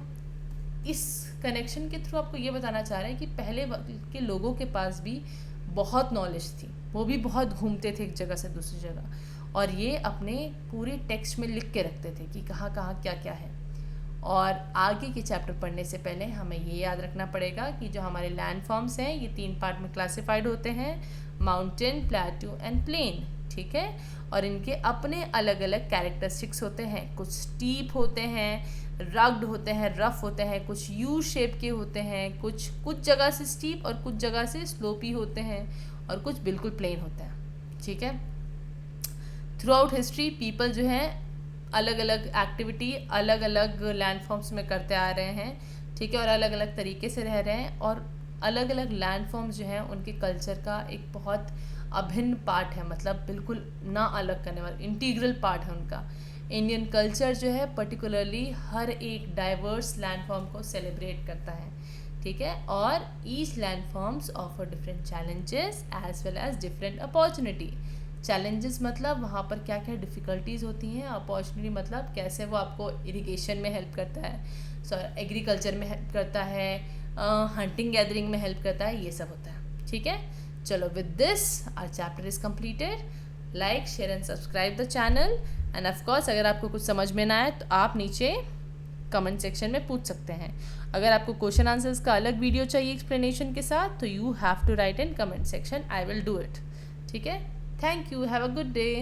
इस कनेक्शन के थ्रू आपको ये बताना चाह रहे हैं कि पहले वक्त के लोगों के पास भी बहुत नॉलेज थी, वो भी बहुत घूमते थे एक जगह से दूसरी जगह, और ये अपने पूरे टेक्स्ट में लिख के रखते थे कि कहाँ कहाँ क्या क्या है। और आगे के चैप्टर पढ़ने से पहले हमें ये याद रखना पड़ेगा कि जो हमारे लैंड फॉर्म्स हैं ये 3 पार्ट में क्लासिफाइड होते हैं, माउंटेन, प्लेट्यू एंड प्लेन, ठीक है। और इनके अपने अलग अलग कैरेक्टरिस्टिक्स होते हैं, कुछ स्टीप होते हैं, रग्ड होते हैं, रफ होते हैं, कुछ यू शेप के होते हैं, कुछ जगह से स्टीप और कुछ जगह से स्लोपी होते हैं, और कुछ बिल्कुल प्लेन होते हैं, ठीक है। थ्रू आउट हिस्ट्री पीपल जो है अलग अलग एक्टिविटी अलग अलग लैंडफॉर्म्स में करते आ रहे हैं, ठीक है, और अलग अलग तरीके से रह रहे हैं, और अलग अलग लैंडफॉर्म्स जो हैं उनके कल्चर का एक बहुत अभिन्न पार्ट है, मतलब बिल्कुल ना अलग करने वाला इंटीग्रल पार्ट है उनका। इंडियन कल्चर जो है पर्टिकुलरली हर एक डाइवर्स लैंडफॉर्म को सेलिब्रेट करता है, ठीक है, और each landforms offer different challenges as well as different opportunity. Challenges मतलब वहाँ पर क्या क्या डिफ़िकल्टीज़ होती हैं, अपॉर्चुनिटी मतलब कैसे वो आपको इरिगेशन में हेल्प करता है, एग्रीकल्चर में हेल्प करता है, हंटिंग गैदरिंग में हेल्प करता है, ये सब होता है, ठीक है। चलो, with this our chapter is completed. Like, share and subscribe the channel, and of course अगर आपको कुछ समझ में ना आए तो आप नीचे कमेंट सेक्शन में पूछ सकते हैं। अगर आपको क्वेश्चन आंसर्स का अलग वीडियो चाहिए एक्सप्लेनेशन के साथ तो you have to write in comment section, I will do it, ठीक है। Thank you. Have a good day.